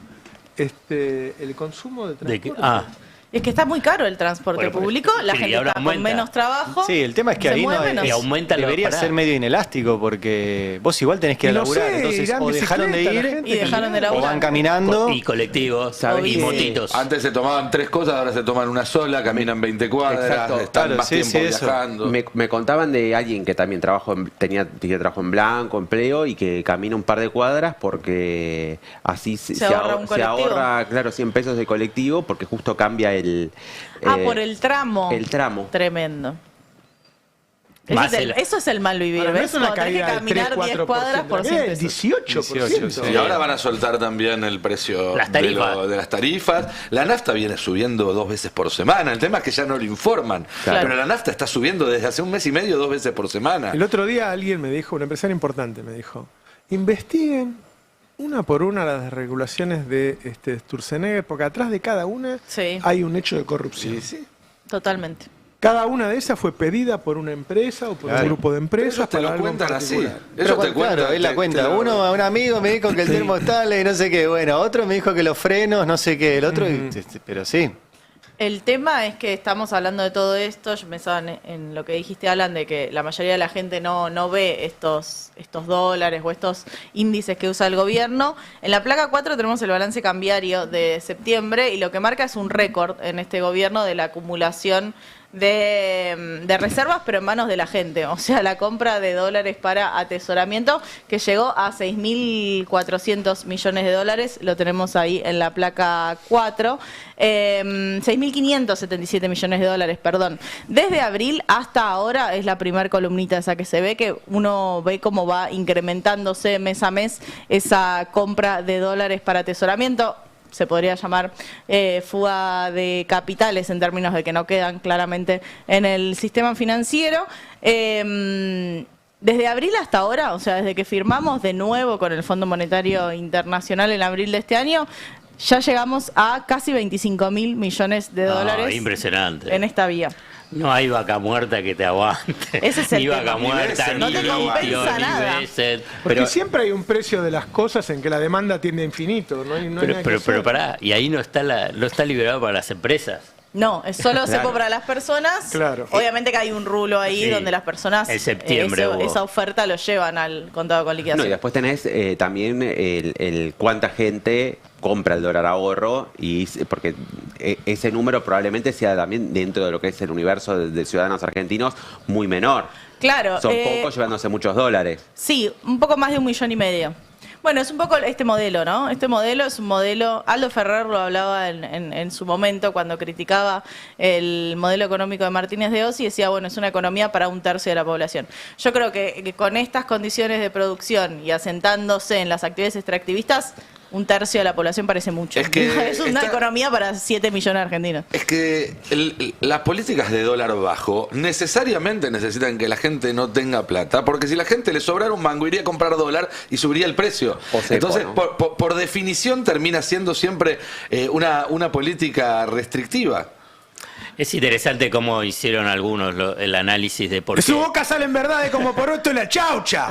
el consumo de ¿De qué? transporte. Es que está muy caro el transporte Bueno, pero- público, la y gente ahora está con aumenta. menos trabajo. Sí, el tema es que se ahí mueve no menos. Y aumenta la debería parada. ser medio inelástico porque vos igual tenés que ir a No laburar. sé, Entonces, irán o dejaron de bicicleta, la ir gente Y dejaron de o laburar. van caminando. Y colectivos, ¿Sabes y qué? motitos. Antes se tomaban 3 cosas, ahora se toman una sola, caminan 20 cuadras, Exacto. están Claro, más sí, tiempo sí, eso. viajando. Me contaban de alguien que también tenía trabajo en blanco, empleo, y que camina un par de cuadras porque así Se ahorra un colectivo. ahorra, claro, 100 pesos de colectivo porque justo cambia el... Por el tramo. El tramo. Tremendo. Más Eso es el mal vivir, Ahora, no ¿ves? es una Cuando tenés que caída del 3, caminar 10 4%. cuadras por 100 El pesos. 18%. Y ahora van a soltar también el precio Las tarifas. de las tarifas. La nafta viene subiendo 2 veces por semana. El tema es que ya no lo informan. Claro. Pero la nafta está subiendo desde hace un mes y medio 2 veces por semana. El otro día alguien me dijo, un empresario importante me dijo, investiguen una por una las desregulaciones de Sturzenegger, porque atrás de cada una Sí. hay un hecho de corrupción. Totalmente. Cada una de esas fue pedida por una empresa o por Claro. un grupo de empresas. Ellos te para lo algo en cuentan así. particular. Ellos te Claro, cuentan. es la cuenta. Uno a un amigo me dijo que el termo es tal y no sé qué. Bueno, otro me dijo que los frenos, no sé qué. El otro, pero sí. El tema es que estamos hablando de todo esto, yo pensaba en lo que dijiste, Alan, de que la mayoría de la gente no ve estos dólares o estos índices que usa el gobierno. En la placa 4 tenemos el balance cambiario de septiembre y lo que marca es un récord en este gobierno de la acumulación de reservas, pero en manos de la gente. O sea, la compra de dólares para atesoramiento que llegó a 6.400 millones de dólares, lo tenemos ahí en la placa 4. 6.577 millones de dólares, perdón. Desde abril hasta ahora es la primera columnita esa que se ve, que uno ve cómo va incrementándose mes a mes esa compra de dólares para atesoramiento. Se podría llamar fuga de capitales en términos de que no quedan claramente en el sistema financiero. Desde abril hasta ahora, o sea, desde que firmamos de nuevo con el Fondo Monetario Internacional en abril de este año, ya llegamos a casi 25.000 millones de dólares Impresionante. en esta vía. No hay vaca muerta que te aguante. Ese es el ni tema. vaca muerta, No ni te compensa litio, ni nada. Besset. Porque siempre hay un precio de las cosas en que la demanda tiende a infinito. No hay nada que Pero hacer. pará, y ahí no está liberado para las empresas. No, es solo Claro. cepo para las personas. Claro. Obviamente que hay un rulo ahí Sí. donde las personas En septiembre hubo. esa oferta lo llevan al contado con No, y liquidación. después tenés también el cuánta gente compra el dólar ahorro, porque ese número probablemente sea también dentro de lo que es el universo de ciudadanos argentinos muy menor. Claro. Son pocos llevándose muchos dólares. Sí, un poco más de 1,5 millones. Bueno, es un poco este modelo, ¿no? Este modelo es un modelo, Aldo Ferrer lo hablaba en su momento cuando criticaba el modelo económico de Martínez de Oz y decía, bueno, es una economía para 1/3 de la población. Yo creo que con estas condiciones de producción y asentándose en las actividades extractivistas, 1/3 de la población parece mucho. Es que es una economía para 7 millones de argentinos. Es que las políticas de dólar bajo necesariamente necesitan que la gente no tenga plata, porque si la gente le sobrara un mango iría a comprar dólar y subiría el precio. O cepo, Entonces, ¿no? por definición termina siendo siempre una política restrictiva. Es interesante cómo hicieron algunos el análisis de por De su qué. boca salen verdades como por otro la chaucha.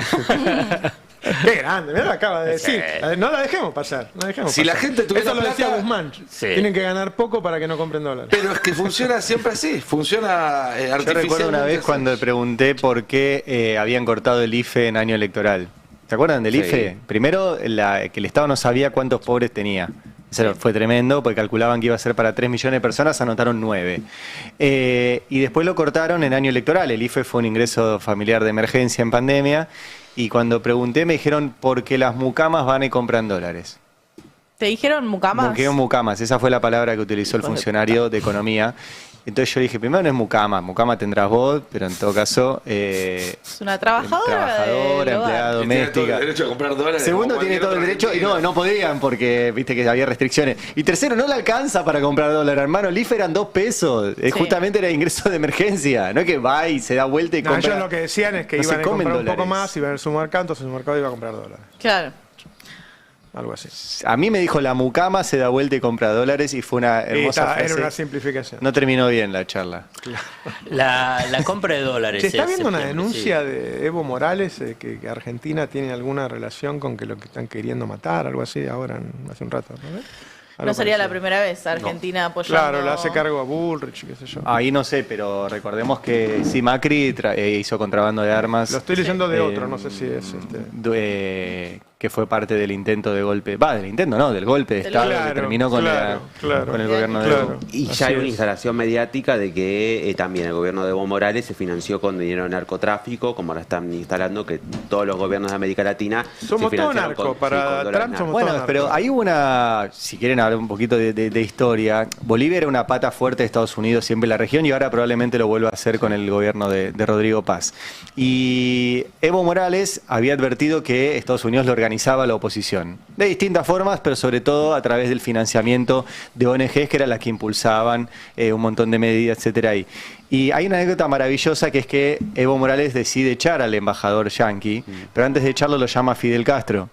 Qué grande, me lo acaba de decir. No la dejemos pasar. No la dejemos Si pasar. la gente tuviera Eso lo decía plata- Guzmán. Sí. Tienen que ganar poco para que no compren dólares. Pero es que funciona siempre así, funciona Yo artificialmente. recuerdo una vez así. cuando le pregunté por qué habían cortado el IFE en año electoral. ¿Se acuerdan del Sí. IFE? Primero, que el Estado no sabía cuántos pobres tenía. Eso fue tremendo, porque calculaban que iba a ser para 3 millones de personas, anotaron 9. Y después lo cortaron en año electoral. El IFE fue un ingreso familiar de emergencia en pandemia. Y cuando pregunté me dijeron, porque las mucamas van y compran dólares. ¿Te dijeron mucamas? Mucamas, esa fue la palabra que utilizó el Hijos de funcionario de economía. Entonces yo dije, primero no es mucama, mucama tendrás vos, pero en todo caso... es una trabajadora del empleada hogar. doméstica. Tiene todo el derecho a comprar dólares. Segundo, como tiene cualquier todo el otro derecho, y argentino. no podían porque viste que había restricciones. Y tercero, no le alcanza para comprar dólar, hermano. LIF eran 2 pesos. Justamente era ingreso de emergencia. No es que va y se da vuelta y No, compra. ellos lo que decían es que No se iban a comen comprar un poco dólares. más, iban al supermercado, entonces el supermercado iba a comprar dólares. Claro. Algo así. A mí me dijo la mucama se da vuelta y compra dólares y fue una hermosa Era frase. una simplificación. No terminó bien la charla. La compra de dólares. Se está es viendo una septiembre, denuncia sí. de Evo Morales que Argentina tiene alguna relación con que lo que están queriendo matar, algo así, ahora, hace un rato. ¿No ves? Algo No sería la parecido. primera vez Argentina apoyando... Claro, le hace cargo a Bullrich, qué sé yo. Ahí no sé, pero recordemos que sí, Macri hizo contrabando de armas. Lo estoy leyendo de otro, no sé si es que fue parte del intento de golpe. Del intento no, del golpe de Estado Claro, que terminó con, con el gobierno de claro. Evo. Y ya Así hay una es. instalación mediática de que también el gobierno de Evo Morales se financió con dinero de narcotráfico, como ahora están instalando que todos los gobiernos de América Latina Somos se todos financiaron narcos, con para dólares Trump narcos. somos Bueno, todos pero narcos. hay una, si quieren hablar un poquito de historia, Bolivia era una pata fuerte de Estados Unidos siempre en la región y ahora probablemente lo vuelva a hacer con el gobierno de Rodrigo Paz. Y Evo Morales había advertido que Estados Unidos le organizaba a la oposición. De distintas formas, pero sobre todo a través del financiamiento de ONGs que eran las que impulsaban un montón de medidas, etcétera. Y hay una anécdota maravillosa que es que Evo Morales decide echar al embajador yanqui, pero antes de echarlo lo llama Fidel Castro.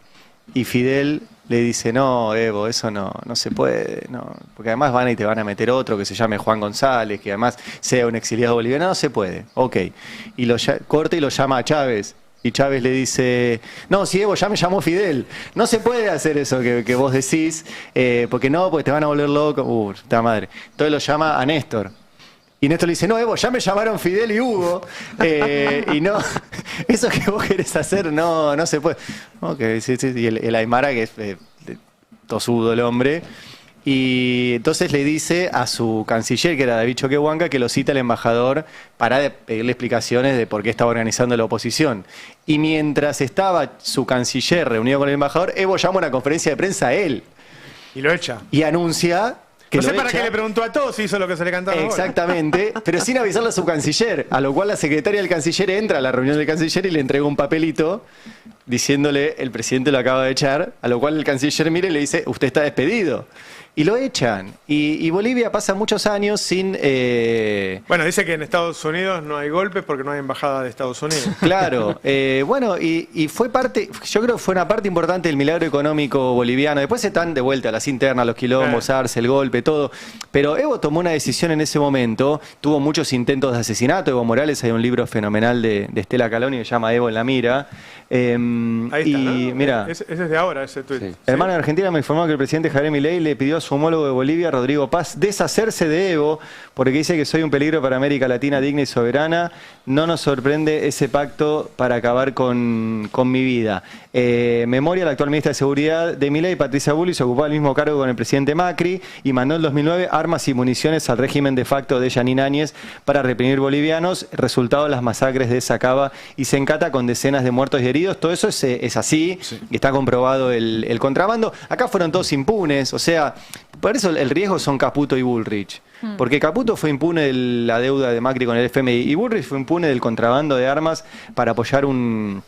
Y Fidel le dice, no, Evo, eso no se puede, no, porque además van y te van a meter otro que se llame Juan González, que además sea un exiliado boliviano, no se puede, ok. Y corta y lo llama a Chávez. Y Chávez le dice, no, si Evo ya me llamó Fidel, no se puede hacer eso que vos decís, porque te van a volver loco, puta madre. Entonces lo llama a Néstor. Y Néstor le dice, no, Evo, ya me llamaron Fidel y Hugo, y no, eso que vos querés hacer no se puede. Ok, sí, y el Aymara, que es tosudo el hombre, y entonces le dice a su canciller, que era David Choquehuanca, que lo cita el embajador para pedirle explicaciones de por qué estaba organizando la oposición. Y mientras estaba su canciller reunido con el embajador, Evo llama a una conferencia de prensa a él. Y lo echa. Y anuncia... que No sé lo para echa. qué le preguntó a todos si hizo lo que se le cantaba. Exactamente, pero sin avisarle a su canciller, a lo cual la secretaria del canciller entra a la reunión del canciller y le entrega un papelito diciéndole, el presidente lo acaba de echar, a lo cual el canciller mira y le dice, usted está despedido. Y lo echan. Y Bolivia pasa muchos años sin... Bueno, dice que en Estados Unidos no hay golpes porque no hay embajada de Estados Unidos. Claro, bueno, y fue parte, yo creo que fue una parte importante del milagro económico boliviano. Después están de vuelta las internas, los quilombos, Arce, el golpe, todo. Pero Evo tomó una decisión en ese momento, tuvo muchos intentos de asesinato. Evo Morales, hay un libro fenomenal de Estela Caloni que se llama Evo en la mira. Ahí está, y ¿no? mira, Ese es de ahora, ese tuit. Sí. hermano de Argentina me informó que el presidente Javier Milei le pidió a su homólogo de Bolivia, Rodrigo Paz, deshacerse de Evo, porque dice que soy un peligro para América Latina digna y soberana. No nos sorprende ese pacto para acabar con mi vida. Memoria, la actual ministra de Seguridad de Milei, Patricia Bullrich, ocupaba el mismo cargo con el presidente Macri y mandó en 2009 armas y municiones al régimen de facto de Yanín Áñez para reprimir bolivianos. Resultado de las masacres de Sacaba y Sencata con decenas de muertos y heridos. Todo eso es así, y está comprobado el contrabando. Acá fueron todos impunes, o sea, por eso el riesgo son Caputo y Bullrich. Porque Caputo fue impune de la deuda de Macri con el FMI y Bullrich fue impune del contrabando de armas para apoyar un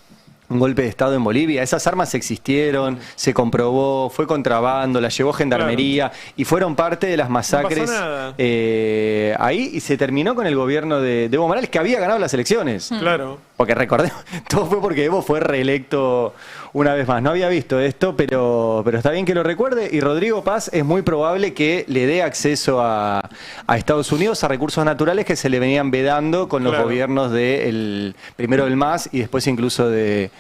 golpe de Estado en Bolivia. Esas armas existieron, se comprobó, fue contrabando, las llevó Gendarmería y fueron parte de las masacres pasó nada. Ahí, y se terminó con el gobierno de Evo Morales, que había ganado las elecciones. Claro. Porque recordemos, todo fue porque Evo fue reelecto una vez más. No había visto esto, pero está bien que lo recuerde. Y Rodrigo Paz es muy probable que le dé acceso a Estados Unidos a recursos naturales que se le venían vedando con los gobiernos primero del MAS y después incluso de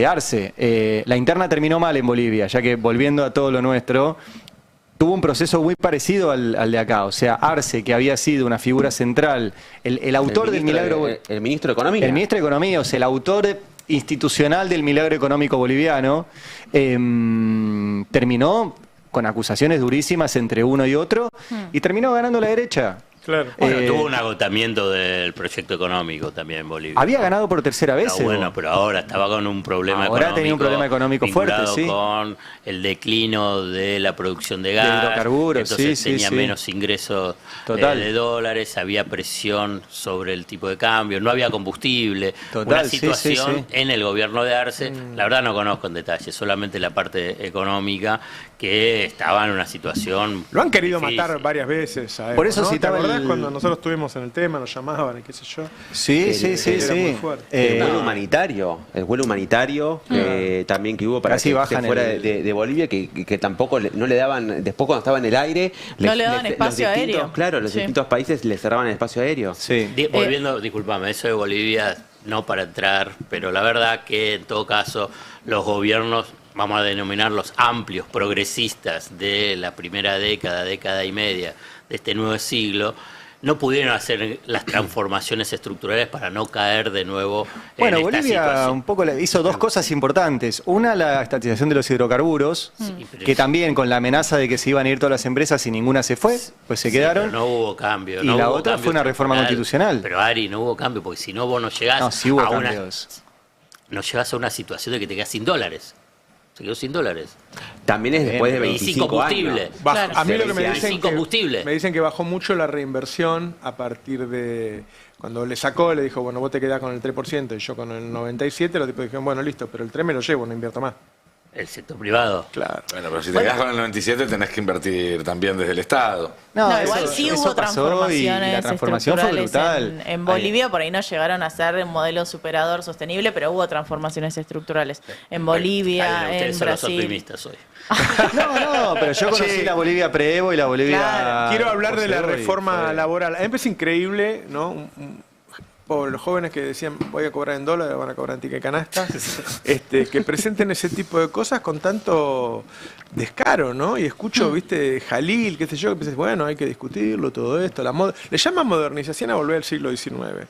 Arce. La interna terminó mal en Bolivia, ya que volviendo a todo lo nuestro, tuvo un proceso muy parecido al de acá. O sea, Arce, que había sido una figura central, el autor del milagro... El ministro de Economía. El ministro de Economía, o sea, el autor institucional del milagro económico boliviano, terminó con acusaciones durísimas entre uno y otro y terminó ganando la derecha. Claro. Bueno, tuvo un agotamiento del proyecto económico también en Bolivia. Había ganado por tercera vez. Pero bueno, pero ahora estaba con un problema económico. Ahora tenía un problema económico fuerte, vinculado sí. con el declino de la producción de gas. De hidrocarburos, entonces sí, tenía sí. menos ingresos Total. de dólares, había presión sobre el tipo de cambio, no había combustible. Total, Una situación sí. en el gobierno de Arce, la verdad no conozco en detalle, solamente la parte económica, que estaba en una situación. Lo han querido difícil. matar varias veces a Evo, Por eso ¿no? citaba ¿Te acordás el- cuando nosotros estuvimos en el tema, nos llamaban y qué sé yo? Sí, Era muy fuerte. El vuelo humanitario también que hubo para Casi que bajan fuera el- de Bolivia, que tampoco no le daban, después cuando estaba en el aire, No le daban los espacio distintos- aéreo. Claro, los Sí. distintos países le cerraban el espacio aéreo. Sí. Volviendo, disculpame, eso de Bolivia, no para entrar, pero la verdad que en todo caso los gobiernos, vamos a denominarlos amplios, progresistas de la primera década y media de este nuevo siglo, no pudieron hacer las transformaciones estructurales para no caer de nuevo Bueno, en esta Bolivia situación. un poco hizo dos cosas importantes. Una, la estatización de los hidrocarburos, pero que también con la amenaza de que se iban a ir todas las empresas y ninguna se fue, pues se Sí, quedaron. pero no hubo cambio. Y no la hubo otra cambio fue una reforma estructural. constitucional. Pero Ari, no hubo cambio, porque si no vos no llegás No, sí hubo a una, cambios. no llegás a una situación de que te quedás sin dólares. Se quedó sin dólares. También es después de Y sin 25 combustible. años. Claro. A mí lo que me Y dicen sin combustible. me dicen que bajó mucho la reinversión a partir de cuando le sacó, le dijo, bueno, vos te quedás con el 3% y yo con el 97%, los tipos dijeron, bueno, listo, pero el 3 me lo llevo, no invierto más. El sector privado. Claro. Bueno, pero si te quedás con el 97 tenés que invertir también desde el Estado. No, igual sí eso hubo pasó y transformaciones la transformación fue estructurales brutal. en Bolivia, por ahí no llegaron a ser un modelo superador sostenible, pero hubo transformaciones estructurales en Bolivia, Ay, ustedes en son los Brasil. optimistas hoy. No, pero yo conocí Che. la Bolivia pre-Evo y la Bolivia. Claro. Quiero hablar de la post-Evo y reforma fue- laboral. A mí me parece increíble, ¿no? Por los jóvenes que decían voy a cobrar en dólares, van a cobrar en ticket canasta, que presenten ese tipo de cosas con tanto descaro, ¿no? Y escucho, viste, Jalil, qué sé yo, que piensas, bueno, hay que discutirlo, todo esto. Le llaman modernización a volver al siglo XIX.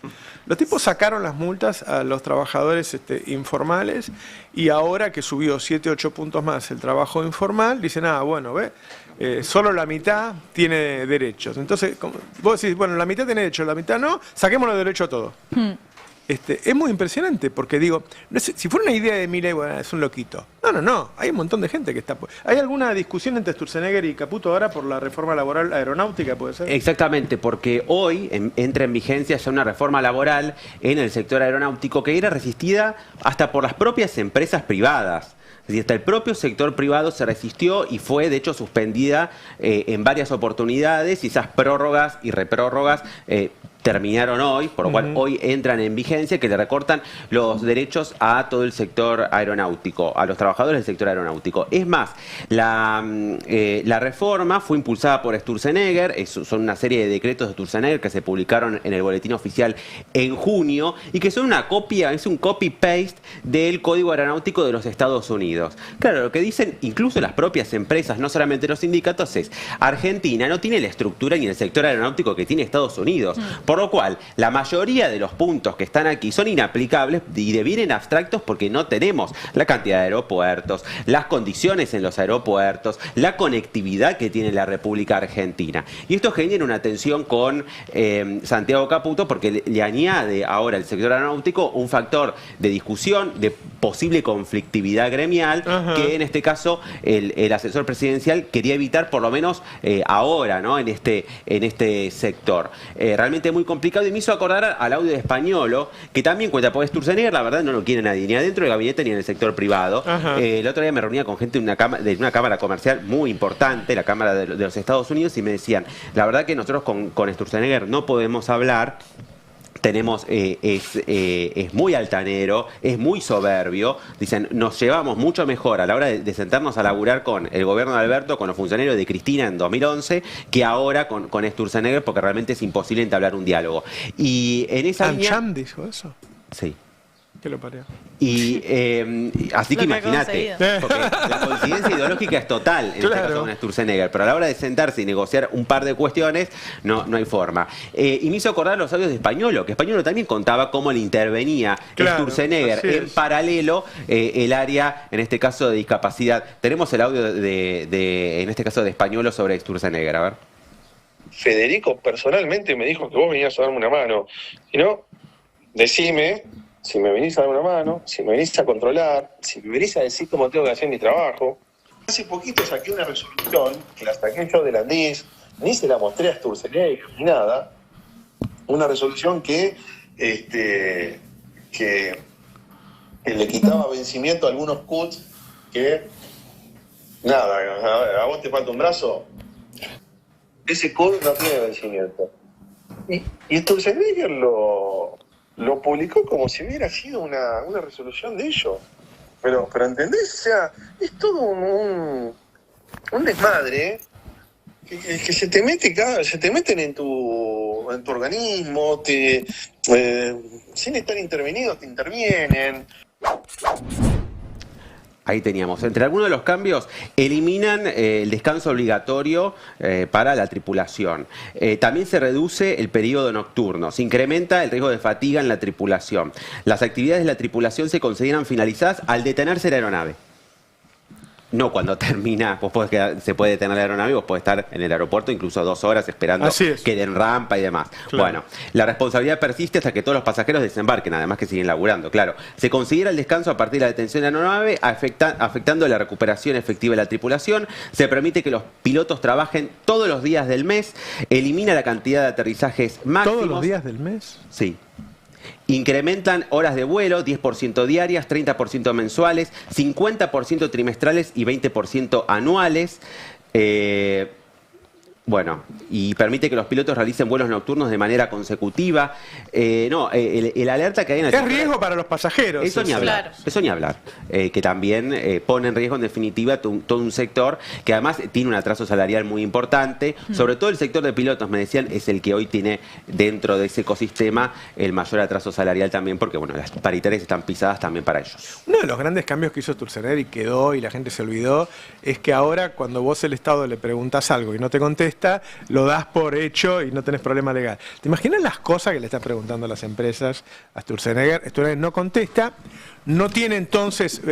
Los tipos sacaron las multas a los trabajadores informales y ahora que subió 7, 8 puntos más el trabajo informal, dicen, bueno, ve, solo la mitad tiene derechos. Entonces, vos decís, bueno, la mitad tiene derechos, la mitad no, saquemos los derechos a todos. Es muy impresionante porque digo, no sé, si fuera una idea de Milei, bueno, es un loquito. No, hay un montón de gente que está... ¿Hay alguna discusión entre Sturzenegger y Caputo ahora por la reforma laboral aeronáutica, puede ser? Exactamente, porque hoy entra en vigencia ya una reforma laboral en el sector aeronáutico que era resistida hasta por las propias empresas privadas. Es decir, hasta el propio sector privado se resistió y fue, de hecho, suspendida en varias oportunidades y esas prórrogas y reprórrogas terminaron hoy, por lo cual hoy entran en vigencia, que le recortan los derechos a todo el sector aeronáutico, a los trabajadores del sector aeronáutico. Es más, la reforma fue impulsada por Sturzenegger, son una serie de decretos de Sturzenegger que se publicaron en el boletín oficial en junio y que son una copia, es un copy-paste del Código Aeronáutico de los Estados Unidos. Claro, lo que dicen incluso las propias empresas, no solamente los sindicatos, es Argentina no tiene la estructura ni el sector aeronáutico que tiene Estados Unidos. Por lo cual, la mayoría de los puntos que están aquí son inaplicables y devienen abstractos porque no tenemos la cantidad de aeropuertos, las condiciones en los aeropuertos, la conectividad que tiene la República Argentina. Y esto genera una tensión con Santiago Caputo porque le añade ahora al sector aeronáutico un factor de discusión, de posible conflictividad gremial, que en este caso el asesor presidencial quería evitar por lo menos ahora, ¿no? en este sector. Realmente muy complicado y me hizo acordar al audio de Españolo, que también cuenta, porque Sturzenegger la verdad no lo quiere nadie, ni adentro del gabinete ni en el sector privado. El otro día me reunía con gente de una cámara comercial muy importante, la Cámara de los Estados Unidos, y me decían, la verdad que nosotros con Sturzenegger no podemos hablar. Es muy altanero, es muy soberbio. Dicen, nos llevamos mucho mejor a la hora de sentarnos a laburar con el gobierno de Alberto, con los funcionarios de Cristina en 2011, que ahora con Sturzenegger, porque realmente es imposible entablar un diálogo. Y en esa línea... ¿Cham dijo eso? Sí. Que lo parió. Y así que Lo que ha imagínate, conseguido. porque la coincidencia ideológica es total en este caso con Sturzenegger, pero a la hora de sentarse y negociar un par de cuestiones no hay forma. Y me hizo acordar los audios de Españolo, que Españolo también contaba cómo le intervenía Sturzenegger en paralelo el área, en este caso de discapacidad. Tenemos el audio en este caso de Españolo sobre Sturzenegger, a ver. Federico personalmente me dijo que vos venías a darme una mano. Si no, decime si me venís a dar una mano, si me venís a controlar, si me venís a decir cómo tengo que hacer mi trabajo. Hace poquito saqué una resolución, que la saqué yo de la NIS, ni se la mostré a Sturzenegger ni nada. Una resolución que le quitaba vencimiento a algunos CUTs que, nada, a vos te falta un brazo, ese CUT no tiene vencimiento. Y Sturzenegger lo publicó como si hubiera sido una resolución de ellos. Pero ¿entendés? O sea, es todo un desmadre que se te meten en tu organismo, sin estar intervenidos, te intervienen. Ahí teníamos. Entre algunos de los cambios, eliminan el descanso obligatorio para la tripulación. También se reduce el periodo nocturno. Se incrementa el riesgo de fatiga en la tripulación. Las actividades de la tripulación se consideran finalizadas al detenerse la aeronave. No cuando termina, se puede detener la aeronave, vos podés estar en el aeropuerto incluso 2 horas esperando que den rampa y demás. Claro. Bueno, la responsabilidad persiste hasta que todos los pasajeros desembarquen, además que siguen laburando, claro. Se considera el descanso a partir de la detención de la aeronave, afectando la recuperación efectiva de la tripulación. Se permite que los pilotos trabajen todos los días del mes, elimina la cantidad de aterrizajes máximos. ¿Todos los días del mes? Sí. Incrementan horas de vuelo, 10% diarias, 30% mensuales, 50% trimestrales y 20% anuales. Bueno, y permite que los pilotos realicen vuelos nocturnos de manera consecutiva. El alerta que hay en el... Es riesgo para los pasajeros. Eso ni hablar. Claro. Eso ni hablar. Que también pone en riesgo, en definitiva, todo un sector que además tiene un atraso salarial muy importante. Sobre todo el sector de pilotos, me decían, es el que hoy tiene dentro de ese ecosistema el mayor atraso salarial también, porque bueno, las paritarias están pisadas también para ellos. Uno de los grandes cambios que hizo Sturzenegger y quedó y la gente se olvidó, es que ahora cuando vos el Estado le preguntás algo y no te contesta, lo das por hecho y no tenés problema legal. ¿Te imaginas las cosas que le están preguntando a las empresas a Sturzenegger? Sturzenegger no contesta, no tiene entonces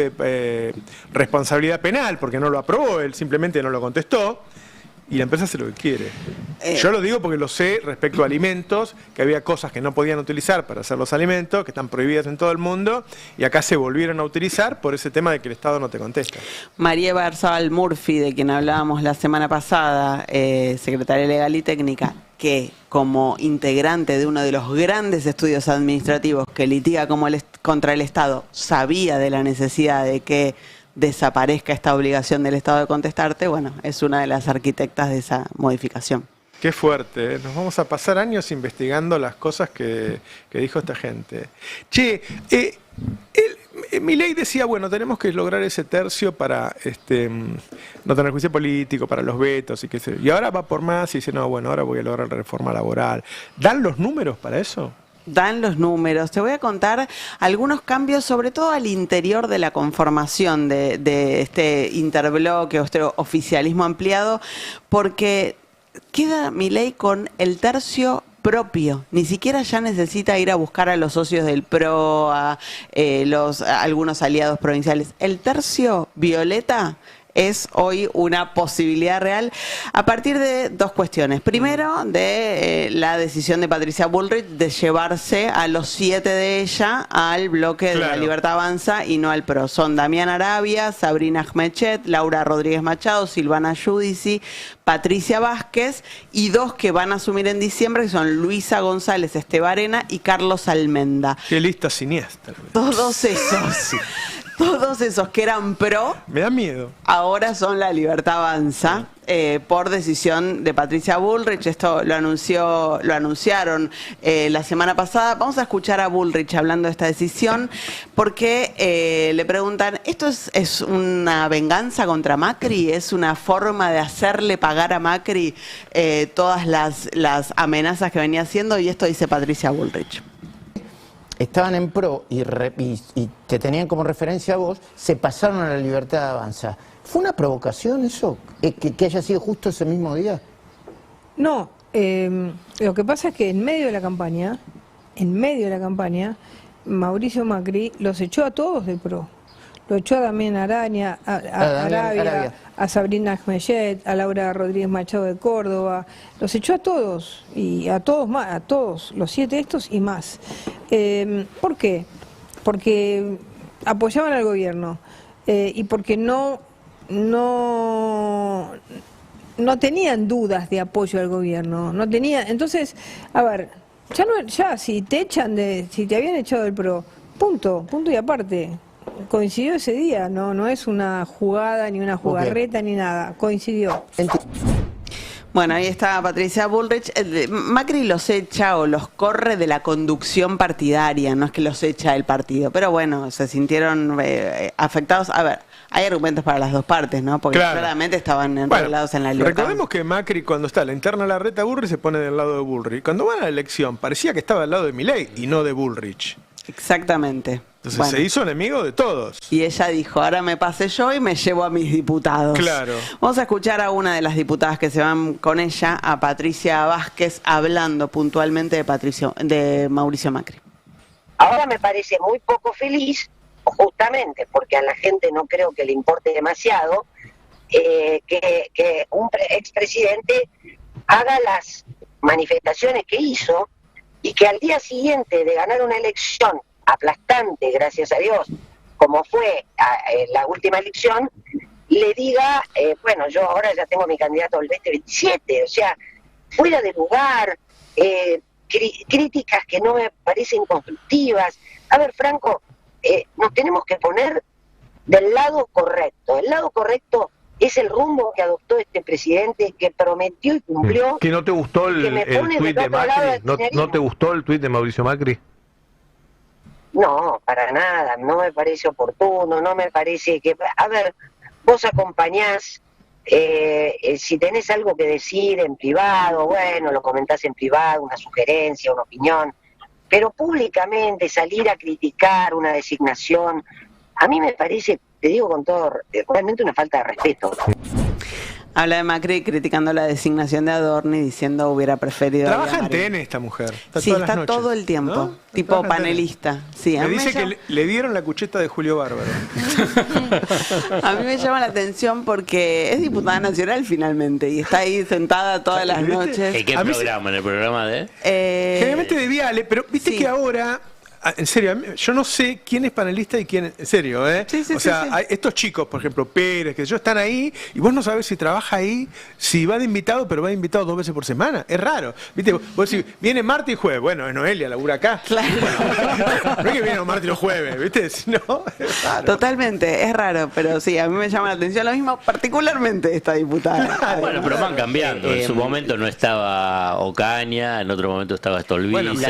responsabilidad penal porque no lo aprobó, él simplemente no lo contestó. Y la empresa hace lo que quiere. Yo lo digo porque lo sé respecto a alimentos, que había cosas que no podían utilizar para hacer los alimentos, que están prohibidas en todo el mundo, y acá se volvieron a utilizar por ese tema de que el Estado no te contesta. María Barzal Murphy, de quien hablábamos la semana pasada, secretaria legal y técnica, que como integrante de uno de los grandes estudios administrativos que litiga contra el Estado, sabía de la necesidad de que desaparezca esta obligación del Estado de contestarte, bueno, es una de las arquitectas de esa modificación. Qué fuerte, ¿eh? Nos vamos a pasar años investigando las cosas que dijo esta gente. Che, Milei decía, bueno, tenemos que lograr ese tercio para no tener juicio político, para los vetos y qué sé yo. Y ahora va por más y dice, no, bueno, ahora voy a lograr la reforma laboral. ¿Dan los números para eso? Dan los números. Te voy a contar algunos cambios, sobre todo al interior de la conformación de este interbloque o este oficialismo ampliado, porque queda Milei con el tercio propio. Ni siquiera ya necesita ir a buscar a los socios del PRO, a algunos aliados provinciales. El tercio violeta es hoy una posibilidad real a partir de 2 cuestiones. Primero, de la decisión de Patricia Bullrich de llevarse a los 7 de ella al bloque de La Libertad Avanza y no al PRO. Son Damián Arabia, Sabrina Ahmedchet, Laura Rodríguez Machado, Silvana Giudici, Patricia Vázquez y 2 que van a asumir en diciembre, que son Luisa González Estebarena y Carlos Almenda. Qué lista siniestra. Todos esos que eran PRO, me da miedo. Ahora son La Libertad Avanza, por decisión de Patricia Bullrich. Esto lo anunciaron la semana pasada. Vamos a escuchar a Bullrich hablando de esta decisión, porque le preguntan, ¿esto es una venganza contra Macri? ¿Es una forma de hacerle pagar a Macri todas las amenazas que venía haciendo? Y esto dice Patricia Bullrich. Estaban en PRO y te tenían como referencia a vos, se pasaron a La Libertad Avanza. ¿Fue una provocación eso? ¿Que haya sido justo ese mismo día? No, lo que pasa es que en medio de la campaña, Mauricio Macri los echó a todos del PRO. lo echó a Damián Arabia, a Sabrina Ahmeyet, a Laura Rodríguez Machado de Córdoba, los echó a todos, y a todos más, a todos, los 7 estos y más. ¿Por qué? Porque apoyaban al gobierno y porque no tenían dudas de apoyo al gobierno, no tenían, entonces, a ver, ya si te echan si te habían echado del PRO, punto y aparte. Coincidió ese día, no es una jugada ni una jugarreta ni nada, coincidió. Bueno, ahí está Patricia Bullrich. Macri los echa o los corre de la conducción partidaria, no es que los echa el partido, pero bueno, se sintieron afectados. A ver, hay argumentos para las dos partes, ¿no? Porque claramente estaban enrolados en la libertad. Recordemos que Macri, cuando está la interna Larreta Bullrich, se pone del lado de Bullrich. Cuando van a la elección, parecía que estaba del lado de Milei y no de Bullrich. Exactamente. Entonces se hizo enemigo de todos. Y ella dijo, ahora me pasé yo y me llevo a mis diputados. Claro. Vamos a escuchar a una de las diputadas que se van con ella, a Patricia Vázquez, hablando puntualmente de Mauricio Macri. Ahora me parece muy poco feliz, justamente porque a la gente no creo que le importe demasiado, que un expresidente haga las manifestaciones que hizo y que al día siguiente de ganar una elección aplastante, gracias a Dios, como fue la última elección, le diga, bueno, yo ahora ya tengo mi candidato al 2027, o sea, fuera de lugar, críticas que no me parecen constructivas. A ver, Franco, nos tenemos que poner del lado correcto. El lado correcto es el rumbo que adoptó este presidente, que prometió y cumplió. ¿Que no te gustó el tuit de Macri? ¿No te gustó el tuit de Mauricio Macri? No, para nada, no me parece oportuno, no me parece que... A ver, vos acompañás, si tenés algo que decir en privado, bueno, lo comentás en privado, una sugerencia, una opinión, pero públicamente salir a criticar una designación, a mí me parece, te digo con todo, realmente una falta de respeto. Habla de Macri criticando la designación de Adorni, diciendo hubiera preferido... Trabaja en TN esta mujer. Sí, está todo el tiempo, ¿no? Tipo panelista. Sí, me dice que le dieron la cucheta de Julio Bárbaro. A mí me llama la atención porque es diputada nacional finalmente y está ahí sentada todas las noches. ¿En qué programa? ¿En el programa de...? Generalmente de Viale, pero viste que ahora... En serio, yo no sé quién es panelista y quién... En serio, ¿eh? Sí, o sea, hay estos chicos, por ejemplo, Pérez, que están ahí, y vos no sabés si trabaja ahí, si va de invitado, pero va de invitado 2 veces por semana. Es raro. ¿Viste? Vos decís, viene martes y jueves. Bueno, es Noelia, labura acá. Claro. Bueno, no es que viene los martes y los jueves, ¿viste? No, es raro. Totalmente, es raro, pero sí, a mí me llama la atención lo mismo, particularmente esta diputada. Claro. Bueno, pero van cambiando. En su momento no estaba Ocaña, en otro momento estaba Stolbizer. Bueno,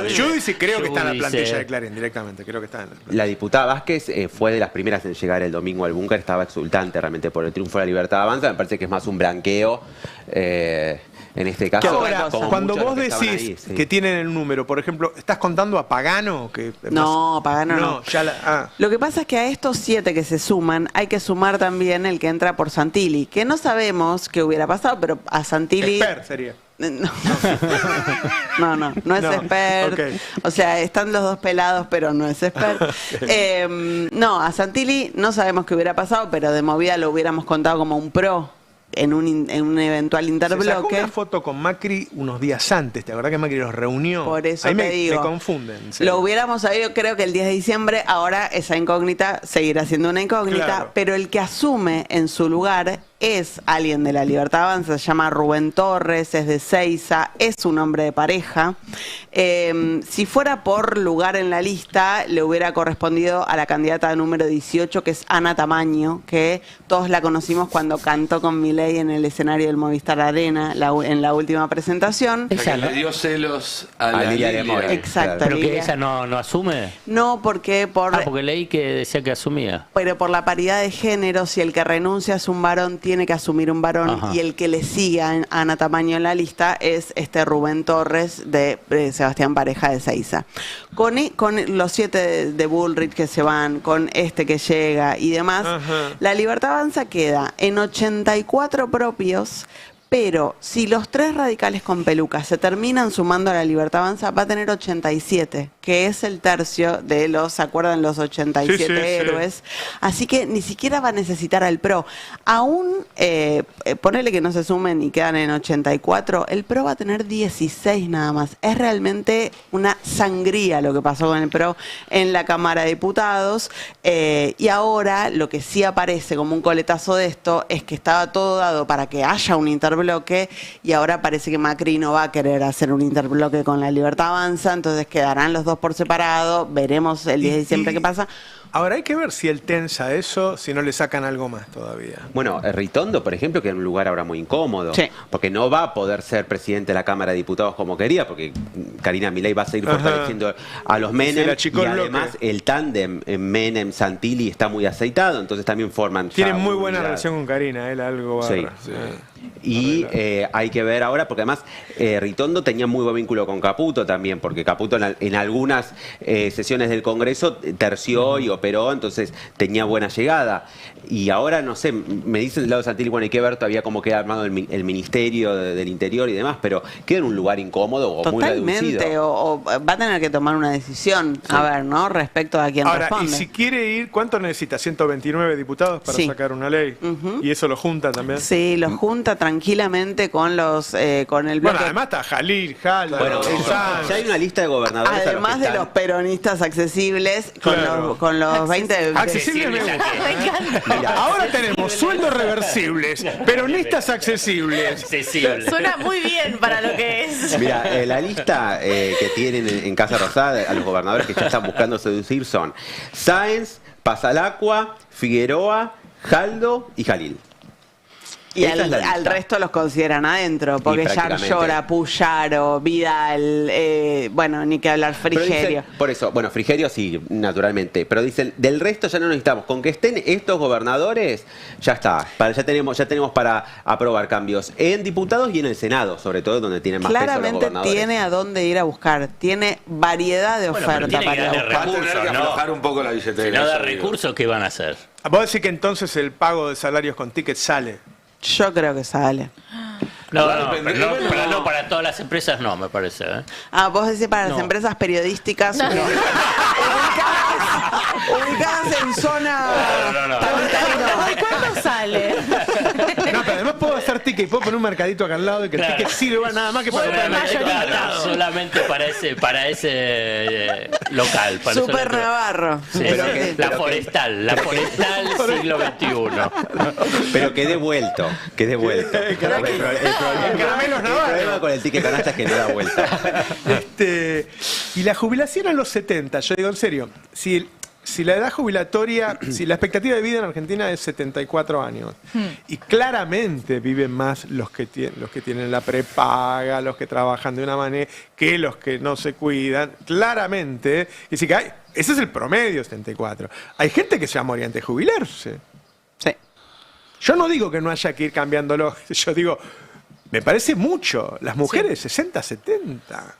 Judici creo que está en la plantilla de Clarín directamente, creo que está en la diputada Vázquez fue de las primeras en llegar el domingo al búnker, estaba exultante realmente por el triunfo de la Libertad Avanza, me parece que es más un blanqueo en este caso. Ahora, cuando vos decís que tienen el número, por ejemplo, ¿estás contando a Pagano? No, Pagano no. Lo que pasa es que a estos 7 que se suman, hay que sumar también el que entra por Santilli, que no sabemos qué hubiera pasado, pero a Santilli... Esper sería. No es expert. Okay. O sea, están los dos pelados, pero no es expert. No, a Santilli no sabemos qué hubiera pasado, pero de movida lo hubiéramos contado como un pro en un eventual interbloque. Se sacó una foto con Macri unos días antes, ¿te acordás que Macri los reunió? Por eso ahí te digo. Me confunden. Lo hubiéramos sabido, creo que el 10 de diciembre, ahora esa incógnita seguirá siendo una incógnita, claro. Pero el que asume en su lugar es alguien de la Libertad Avanza, se llama Rubén Torres, es de Seiza, es un hombre de pareja. Si fuera por lugar en la lista, le hubiera correspondido a la candidata número 18, que es Ana Tamaño, que todos la conocimos cuando cantó con Milei en el escenario del Movistar Arena en la última presentación. La que le dio celos a la Lilia de Moya. Exacto. ¿Pero que ella no asume? No, porque porque leí que decía que asumía. Pero por la paridad de género, si el que renuncia es un varón, tiene que asumir un varón. Ajá. Y el que le siga a Ana Tamaño en la lista es Rubén Torres de Sebastián Pareja de Seiza. Con los 7 de Bullrich que se van, con que llega y demás, ajá, la Libertad Avanza queda en 84 propios, Pero si los 3 radicales con pelucas se terminan sumando a la Libertad Avanza, va a tener 87, que es el tercio de los, ¿se acuerdan? Los 87 héroes. Sí. Así que ni siquiera va a necesitar al PRO. Aún, ponele que no se sumen y quedan en 84, el PRO va a tener 16 nada más. Es realmente una sangría lo que pasó con el PRO en la Cámara de Diputados. Y ahora lo que sí aparece como un coletazo de esto es que estaba todo dado para que haya un interbloque, y ahora parece que Macri no va a querer hacer un interbloque con la Libertad Avanza, entonces quedarán los dos por separado, veremos el 10 de diciembre qué pasa. Ahora hay que ver si él tensa eso, si no le sacan algo más todavía. Bueno, Ritondo, por ejemplo, que es un lugar ahora muy incómodo, porque no va a poder ser presidente de la Cámara de Diputados como quería, porque Karina Milei va a seguir fortaleciendo a los Menem, y además el tándem Menem-Santilli está muy aceitado, entonces también forman... Tienen muy buena relación con Karina, él algo barra. Sí. Y hay que ver ahora, porque además Ritondo tenía muy buen vínculo con Caputo también, porque Caputo en algunas sesiones del Congreso terció y operó, entonces tenía buena llegada. Y ahora, no sé, me dicen del lado de Santilli, bueno, hay que ver todavía cómo queda armado el Ministerio del Interior y demás, pero queda en un lugar incómodo o muy reducido. Totalmente, o va a tener que tomar una decisión, a ver, ¿no? Respecto a quién responde. Y si quiere ir, ¿cuánto necesita? 129 diputados para sacar una ley. ¿Y eso lo junta también? Sí, lo junta tranquilamente con los con el bloque. Bueno, además está Jalil, Jalda, bueno, ya hay una lista de gobernadores. Además de los peronistas accesibles, con los 20... Accesibles me gusta. Mira, ahora tenemos sueldos reversibles, peronistas accesibles. Suena muy bien para lo que es. Mira, la lista que tienen en Casa Rosada a los gobernadores que ya están buscando seducir son Sáenz, Pasalacqua, Figueroa, Jaldo y Jalil. Y al resto los consideran adentro, porque ya Llora, Puyaro, Vidal, bueno, ni que hablar Frigerio. Dicen, por eso, bueno, Frigerio sí, naturalmente, pero dicen, del resto ya no necesitamos, con que estén estos gobernadores, ya está, ya tenemos para aprobar cambios en diputados y en el Senado, sobre todo donde tienen más peso los gobernadores. Claramente tiene a dónde ir a buscar, tiene variedad de oferta para ir a buscar. Va a tener que aflojar un poco la billetera. Si no da recursos, ¿qué van a hacer? Vos decís que entonces el pago de salarios con tickets sale. Yo creo que sale. No, para todas las empresas no, me parece. Vos decís para las empresas periodísticas ubicadas en zona... ¿Cuánto sale? No, pero además puedo hacer ticket y puedo poner un mercadito acá al lado y que el ticket sirva nada más que para solamente para ese local. Para Super Navarro. Sí, la forestal siglo XXI. Pero que dé vuelto. El problema con el ticket canasta es que no da vuelta. Y la jubilación a los 70, yo digo en serio, si la edad jubilatoria, si la expectativa de vida en Argentina es 74 años, y claramente viven más los que tienen la prepaga, los que trabajan de una manera, que los que no se cuidan, claramente, y sí que ese es el promedio, 74. Hay gente que se va a morir antes de jubilarse. Sí. Yo no digo que no haya que ir cambiándolo, yo digo, me parece mucho, las mujeres 60, 70.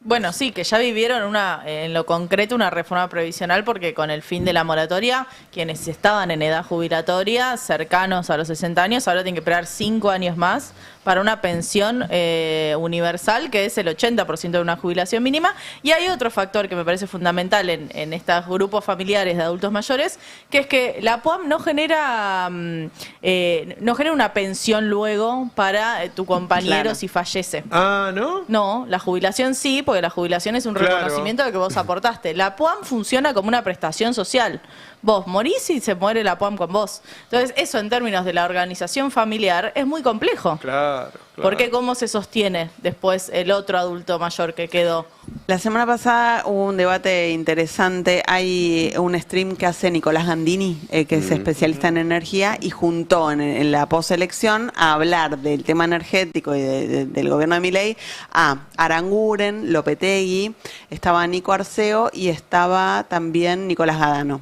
Bueno, sí, que ya vivieron en lo concreto una reforma previsional porque con el fin de la moratoria, quienes estaban en edad jubilatoria, cercanos a los 60 años, ahora tienen que esperar 5 años más para una pensión universal, que es el 80% de una jubilación mínima. Y hay otro factor que me parece fundamental en estos grupos familiares de adultos mayores, que es que la PUAM no genera una pensión luego para tu compañero si fallece. Ah, ¿no? No, la jubilación sí, porque la jubilación es un reconocimiento de que vos aportaste. La PUAM funciona como una prestación social. Vos morís y se muere la PUAM con vos. Entonces, eso en términos de la organización familiar es muy complejo. Claro. Porque ¿cómo se sostiene después el otro adulto mayor que quedó? La semana pasada hubo un debate interesante. Hay un stream que hace Nicolás Gandini, que es especialista en energía, y juntó en la poselección a hablar del tema energético y del gobierno de Milei a Aranguren, Lopetegui, estaba Nico Arceo y estaba también Nicolás Gadano.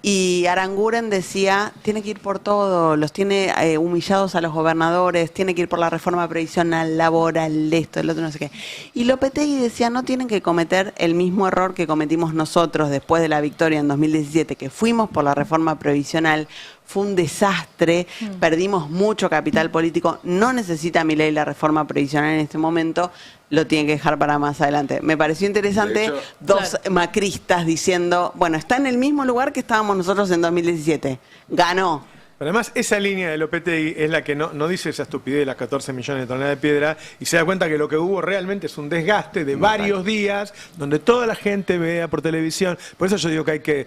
Y Aranguren decía, tiene que ir por todo, los tiene humillados a los gobernadores, tiene que ir por la reforma previsional, laboral, esto, el otro, no sé qué. Y Lopetegui decía, no tienen que cometer el mismo error que cometimos nosotros después de la victoria en 2017, que fuimos por la reforma previsional, fue un desastre, perdimos mucho capital político, no necesita Milei la reforma previsional en este momento, lo tiene que dejar para más adelante. Me pareció interesante hecho, dos macristas diciendo, bueno, está en el mismo lugar que estábamos nosotros en 2017, ganó. Pero además, esa línea del OPTI es la que no dice esa estupidez de las 14 millones de toneladas de piedra y se da cuenta que lo que hubo realmente es un desgaste de varios días donde toda la gente vea por televisión. Por eso yo digo que hay que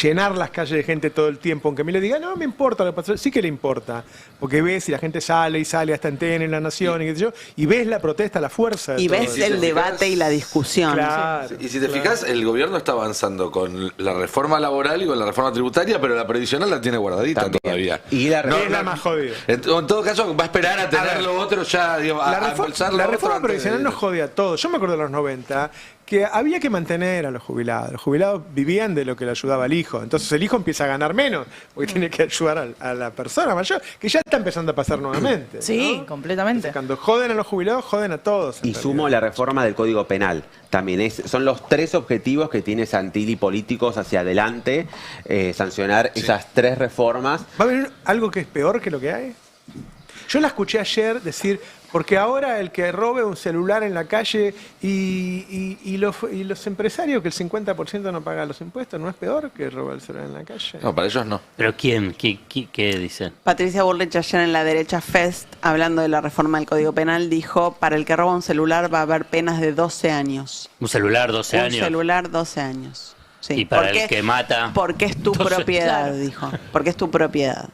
llenar las calles de gente todo el tiempo, aunque me le diga, no me importa lo que pasó, sí que le importa, porque ves y la gente sale hasta en TN, en La Nación, y qué sé yo, y ves la protesta, la fuerza. Y ves el debate y la discusión. Claro, y si te fijas, el gobierno está avanzando con la reforma laboral y con la reforma tributaria, pero la previsional la tiene guardadita todavía. Y la es la más jodida. En todo caso, va a esperar a tener lo otro ya, digo, la reforma previsional nos jode a todos. Yo me acuerdo de los 90 que había que mantener a los jubilados. Los jubilados vivían de lo que le ayudaba al hijo. Entonces el hijo empieza a ganar menos, porque tiene que ayudar a la persona mayor, que ya está empezando a pasar nuevamente. Sí, ¿no? completamente. Entonces, cuando joden a los jubilados, joden a todos. Y sumo la reforma del Código Penal. También son los 3 objetivos que tiene Santilli políticos hacia adelante, sancionar esas 3 reformas. ¿Va a venir algo que es peor que lo que hay? Yo la escuché ayer decir, porque ahora el que robe un celular en la calle y los empresarios que el 50% no pagan los impuestos, ¿no es peor que robar el celular en la calle? No, para ellos no. ¿Pero quién? ¿Qué dicen? Patricia Bullrich ayer en La Derecha Fest, hablando de la reforma del Código Penal, dijo, para el que roba un celular va a haber penas de 12 años. ¿Un celular 12 años? Un celular 12 años. Sí. Y para el que mata... Porque es tu 12, propiedad, claro. dijo. Porque es tu propiedad.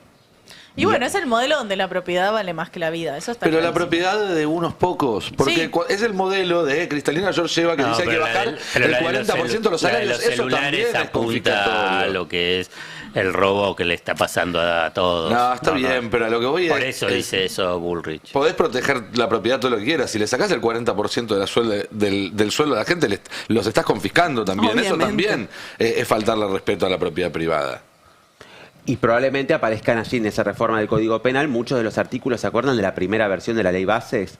Y bueno, es el modelo donde la propiedad vale más que la vida. Eso está Pero la clarísimo. propiedad de unos pocos, porque Sí. Es el modelo de Cristalina Georgieva que dice que hay que bajar el 40% de los salarios. Los Eso celulares también es apunta a confiscatorio. lo que es el robo que le está pasando a todos. No, está bien, pero a lo que voy Por es... eso dice eso Bullrich. Podés proteger la propiedad todo lo que quieras. Si le sacás el 40% del sueldo de la gente, los estás confiscando también. Eso Obviamente. también es faltarle respeto a la propiedad privada. Y probablemente aparezcan allí en esa reforma del Código Penal muchos de los artículos, ¿se acuerdan de la primera versión de la Ley Bases?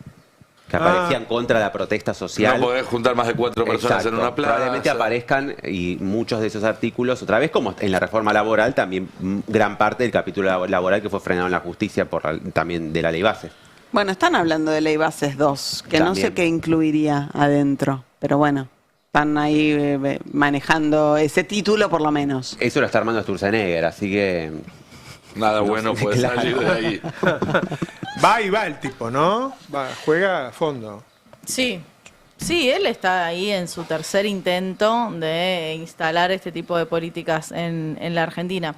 Que aparecían contra la protesta social. No podés juntar más de 4 personas Exacto. en una plaza. Probablemente aparezcan y muchos de esos artículos, otra vez como en la reforma laboral, también gran parte del capítulo laboral que fue frenado en la justicia también de la Ley Bases. Bueno, están hablando de Ley Bases 2, que no También. sé qué incluiría adentro, pero bueno, están ahí manejando ese título por lo menos. Eso lo está armando Sturzenegger, así que... Nada bueno puede claro. salir de ahí. Va y va el tipo, ¿no? Juega a fondo. Sí. Sí, él está ahí en su tercer intento de instalar este tipo de políticas en la Argentina.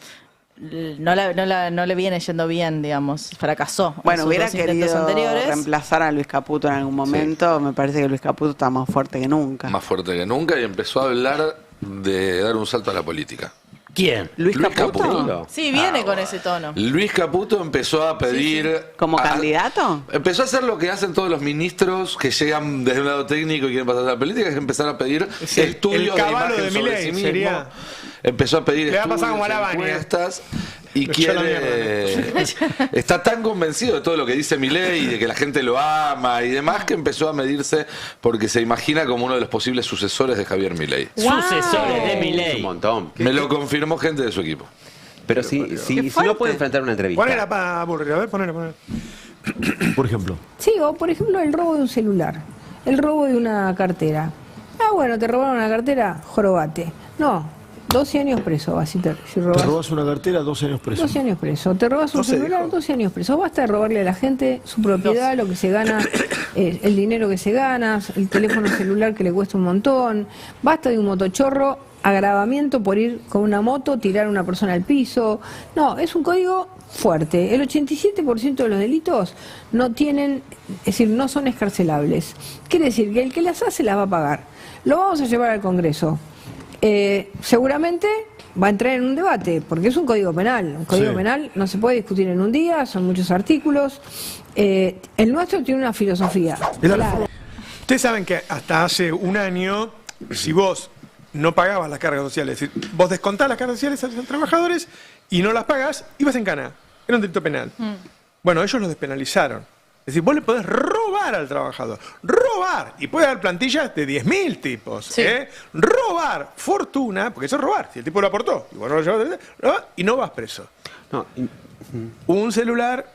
No le viene yendo bien, digamos. Fracasó. Bueno, en sus hubiera dos intentos querido anteriores. reemplazar a Luis Caputo en algún momento. Me parece que Luis Caputo está más fuerte que nunca. Más fuerte que nunca y empezó a hablar de dar un salto a la política. ¿Quién? ¿Luis Caputo? Sí, viene con ese tono. Luis Caputo empezó a pedir... ¿Como candidato? Empezó a hacer lo que hacen todos los ministros que llegan desde un lado técnico y quieren pasar a la política, es empezar a pedir estudios el de caballo imagen de sobre Milei sí mismo. sería... Empezó a pedir Le va a pasar estudios, como a la Baña. encuestas y Lo echó a la quiere... Está tan convencido de todo lo que dice Milei y de que la gente lo ama y demás que empezó a medirse porque se imagina como uno de los posibles sucesores de Javier Milei. Sucesores de Milei. Un montón. Me lo confirmó gente de su equipo. Pero si no puede enfrentar una entrevista. Ponela para Bullrich, a ver, ponela. Por ejemplo. Sí, o por ejemplo el robo de un celular, el robo de una cartera. Ah, bueno, te robaron una cartera, jorobate. No, 12 años preso vas si robas. Te robas una cartera, 12 años preso. 12 años preso. Te robas un 12 celular, dijo. 12 años preso. Basta de robarle a la gente su propiedad, lo que se gana, el dinero que se gana, el teléfono celular que le cuesta un montón. Basta de un motochorro, agravamiento por ir con una moto, tirar a una persona al piso. No, es un código fuerte. El 87% de los delitos no tienen, es decir, no son escarcelables. Quiere decir que el que las hace las va a pagar. Lo vamos a llevar al Congreso. Seguramente va a entrar en un debate, porque es un código penal. Un código penal no se puede discutir en un día, son muchos artículos. El nuestro tiene una filosofía. Claro. Ustedes saben que hasta hace un año, si vos no pagabas las cargas sociales, es decir, vos descontás las cargas sociales a los trabajadores y no las pagás, ibas en cana. Era un delito penal. Bueno, ellos lo despenalizaron. Es decir, vos le podés robar al trabajador. ¡Robar! Y puede haber plantillas de 10.000 tipos. Sí. Robar fortuna, porque eso es robar. Si el tipo lo aportó y vos no lo llevaste, y no vas preso. No, Un celular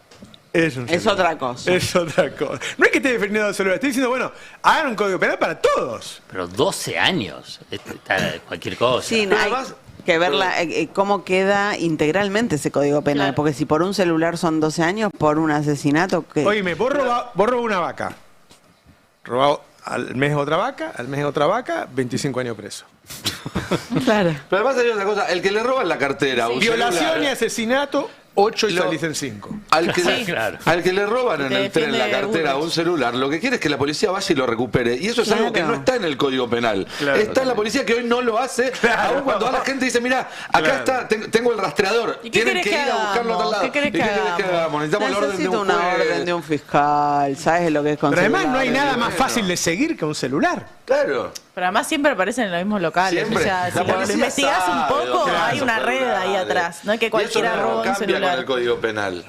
es un celular. Es otra cosa. Es otra cosa. No es que esté defendiendo el celular, estoy diciendo, bueno, hagan un código penal para todos. Pero 12 años, está cualquier cosa. Sí, no, hay que ver cómo queda integralmente ese código penal. Claro. Porque si por un celular son 12 años, por un asesinato... Oíme, vos robás una vaca. Robado al mes otra vaca, al mes otra vaca, 25 años preso. Claro. Pero además hay otra cosa, el que le roban la cartera, un Violación celular, y asesinato, 8 y salís en 5. al que, Sí, claro. al que le roban Y en te el tren la defiende cartera o Urbex. un celular, lo que quiere es que la policía vaya y lo recupere. Y eso es algo que Claro. no está en el Código Penal. Claro. Está en la policía que hoy no lo hace, aun cuando a la gente dice, mira, acá Claro. está, tengo el rastreador, ¿Y qué tienen querés que que ir a buscarlo a tal hagamos? lado. ¿Qué querés ¿Y que hagamos? Necesitamos la orden de Necesito un una juez. orden de un fiscal. ¿Sabes lo que es con Pero además no hay celulares? nada más bueno. fácil de seguir que un celular. Claro. Pero además siempre aparecen en los mismos locales. Siempre. O sea, La si lo policía investigás un sabe poco, dónde hay están una esos red ahí celulares. atrás. No es que Y eso cualquiera no roba un cambia con celular. el Código Penal.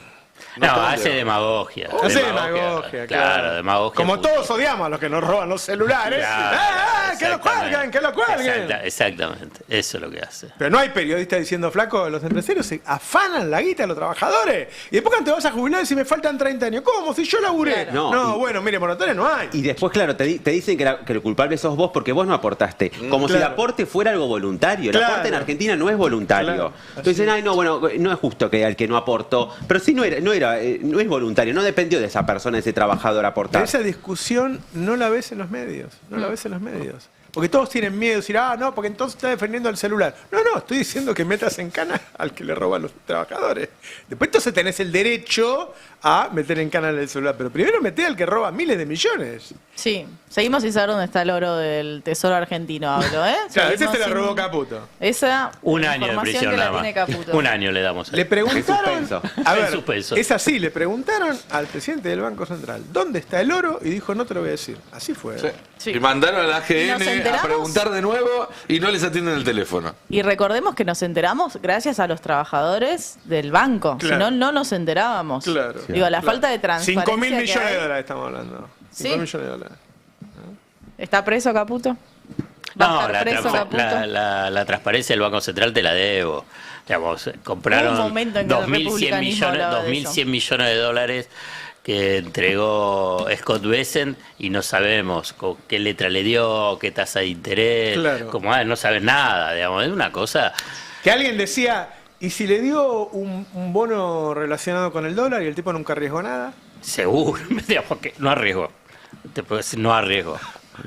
Hace demagogia. Hace demagogia, Claro, demagogia. Como pura. todos odiamos a los que nos roban los celulares. Claro, ¡Que lo cuelguen, que lo cuelguen! Exactamente, eso es lo que hace. Pero no hay periodistas diciendo, flaco, los empresarios se afanan la guita de los trabajadores. Y después cuando te vas a jubilar y me faltan 30 años. ¿Cómo? Si yo laburé. Claro. No, No, bueno, mire, moratoria no hay. Y después, claro, te dicen que lo culpable sos vos porque vos no aportaste. Como si el Claro. aporte fuera algo voluntario. El Claro. aporte en Argentina no es voluntario. Claro. Entonces dicen, ay, no, bueno, no es justo que al que no aportó. Pero sí no es voluntario, no dependió de esa persona, de ese trabajador Pero aportar. esa discusión no la ves en los medios. No la ves en los medios. Porque todos tienen miedo de decir, no, porque entonces está defendiendo el celular. No, estoy diciendo que metas en cana al que le roban los trabajadores. Después entonces tenés el derecho a meter en cana el celular. Pero primero meté al que roba miles de millones. Sí, seguimos sin saber dónde está el oro del tesoro argentino, hablo, ¿eh? Claro, ese Seguimos se la sin- robó Caputo. Esa Un año de información prisión que la nada más. tiene Caputo. Un año le damos. ahí. Le preguntaron, suspenso. a En ver, suspenso. es así, le preguntaron al presidente del Banco Central, ¿dónde está el oro? Y dijo, no te lo voy a decir. Así fue. Sí. Y mandaron a la ¿Nos AGN a enteramos? preguntar de nuevo y no les atienden el teléfono. Y recordemos que nos enteramos gracias a los trabajadores del banco. Claro. Si no, no nos enterábamos. Claro. Digo, la Claro. falta de transparencia 5.000 que millones hay. de dólares estamos hablando. 5.000 Sí. millones de dólares. ¿Está preso Caputo? ¿Va a No, estar preso Caputo? la transparencia del Banco Central te la debo. Digamos, Hubo un compraron momento en que el 2.100 republicanismo hablaba de eso. millones de dólares que entregó Scott Bessent y no sabemos con qué letra le dio, qué tasa de interés, Claro. como no sabes nada, digamos, es una cosa. Que alguien decía, ¿y si le dio un bono relacionado con el dólar y el tipo nunca arriesgó nada? Seguro, digamos que no arriesgo. Te puedo decir, no arriesgo.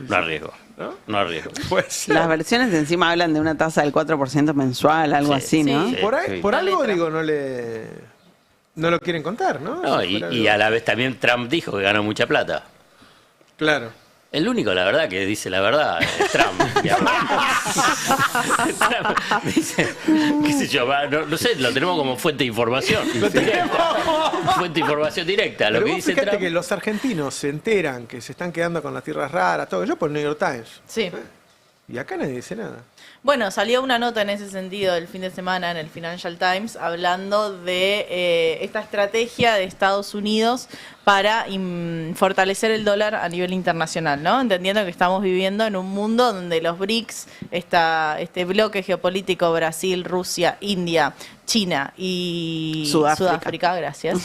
No arriesgo. Pues Las versiones encima hablan de una tasa del 4% mensual, algo Sí, así, ¿no? sí. por ahí, por La algo letra. digo, no lo quieren contar, ¿no? No, Si fuera y algo- a la vez también Trump dijo que ganó mucha plata. Claro. El único, la verdad, que dice la verdad es Trump. digamos. Trump dice, qué sé yo, no sé, lo tenemos como fuente de información. Fuente de información directa. Lo Pero que vos dice fíjate Trump. que los argentinos se enteran que se están quedando con las tierras raras, todo. Yo por el New York Times. Sí. Y acá nadie dice nada. Bueno, salió una nota en ese sentido el fin de semana en el Financial Times hablando de esta estrategia de Estados Unidos para fortalecer el dólar a nivel internacional, ¿no? Entendiendo que estamos viviendo en un mundo donde los BRICS, este bloque geopolítico, Brasil, Rusia, India, China y Sudáfrica. gracias,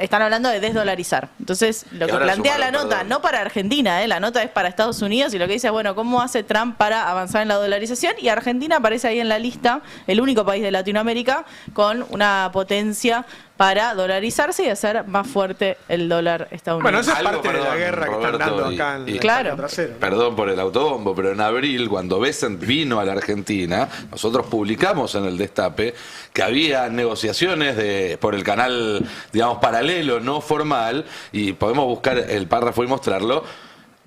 están hablando de desdolarizar. Entonces, lo Y que ahora plantea la sumaron, nota, perdón. no para Argentina, la nota es para Estados Unidos y lo que dice, bueno, ¿cómo hace Trump para avanzar en la dolarización? Y Argentina aparece ahí en la lista, el único país de Latinoamérica con una potencia para dolarizarse y hacer más fuerte el dólar estadounidense. Bueno, eso es Algo, parte de la perdón, guerra que están Roberto, dando acá en y- el Claro. trasero. Perdón por el autobombo, pero en abril, cuando Bessent vino a la Argentina, nosotros publicamos en el Destape que había negociaciones por el canal, digamos, paralelo, no formal, y podemos buscar el párrafo y mostrarlo.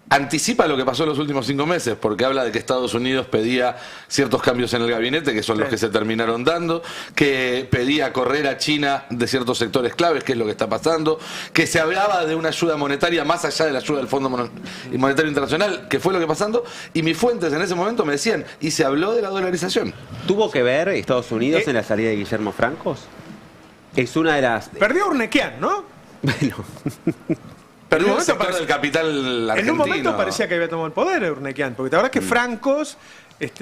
Anticipa lo que pasó en los últimos 5 meses, porque habla de que Estados Unidos pedía ciertos cambios en el gabinete, que son los que se terminaron dando, que pedía correr a China de ciertos sectores claves, que es lo que está pasando, que se hablaba de una ayuda monetaria más allá de la ayuda del Fondo Monetario Internacional, que fue lo que pasando, y mis fuentes en ese momento me decían, y se habló de la dolarización. ¿Tuvo que ver Estados Unidos en la salida de Guillermo Francos? Es una de las... Perdió Urnequian, ¿no? Bueno, Perdió un el momento sector parecía- del capital argentino. En un momento parecía que había tomado el poder Urnequian, porque la verdad es que Francos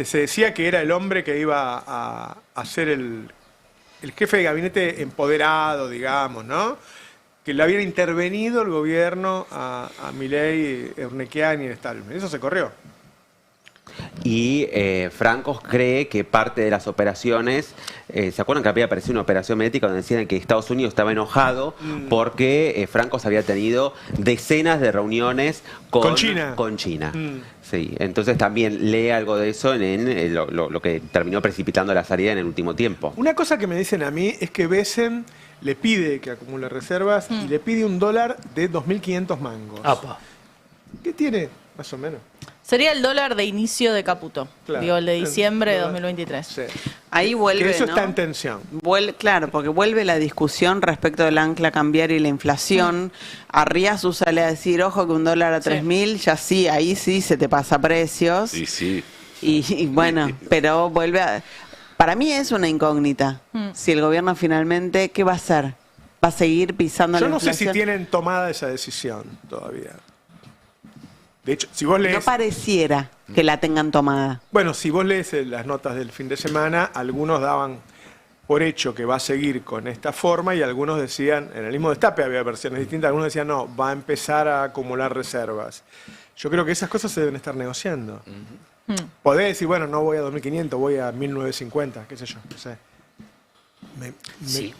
se decía que era el hombre que iba a hacer el jefe de gabinete empoderado, digamos, ¿no? Que le habían intervenido el gobierno a Milei, Urnequian y Stallman. Eso se corrió. Y Franco cree que parte de las operaciones, ¿se acuerdan que había aparecido una operación mediática donde decían que Estados Unidos estaba enojado porque Franco había tenido decenas de reuniones con China? Sí, entonces también lee algo de eso en lo que terminó precipitando la salida en el último tiempo. Una cosa que me dicen a mí es que Besen le pide que acumule reservas y le pide $1 de 2.500 mangos. Apa. ¿Qué tiene? Más o menos. Sería el dólar de inicio de Caputo, Claro. digo, el de diciembre de 2023. Sí. Ahí vuelve, Que eso ¿no? está en tensión. Claro, porque vuelve la discusión respecto del ancla cambiaria y la inflación. Arriazu sale a decir, ojo que $1 a 3.000, ya sí, ahí sí se te pasa precios. Sí, sí. Y bueno, pero vuelve a... Para mí es una incógnita. Si el gobierno finalmente, ¿qué va a hacer? ¿Va a seguir pisando Yo la no sé inflación? si tienen tomada esa decisión todavía. De hecho, si vos lees... No pareciera que la tengan tomada. Bueno, si vos lees las notas del fin de semana, algunos daban por hecho que va a seguir con esta forma y algunos decían, en el mismo destape había versiones distintas, algunos decían, no, va a empezar a acumular reservas. Yo creo que esas cosas se deben estar negociando. Podés decir, bueno, no voy a 2.500, voy a 1.950, qué sé yo, no sé. Sí.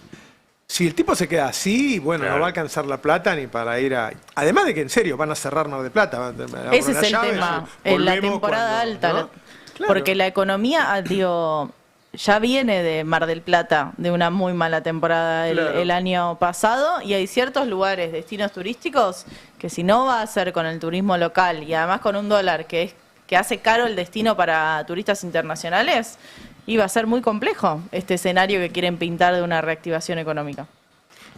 Si el tipo se queda así, bueno, Claro. no va a alcanzar la plata ni para ir a... Además de que, en serio, van a cerrar Mar del Plata. Van a Ese poner es el llaves, tema, en la volvemos temporada cuando, alta. ¿no? Claro. Porque la economía, digo, ya viene de Mar del Plata, de una muy mala temporada el año pasado, y hay ciertos lugares, destinos turísticos, que si no va a ser con el turismo local y además con un dólar que hace caro el destino para turistas internacionales, iba a ser muy complejo este escenario que quieren pintar de una reactivación económica.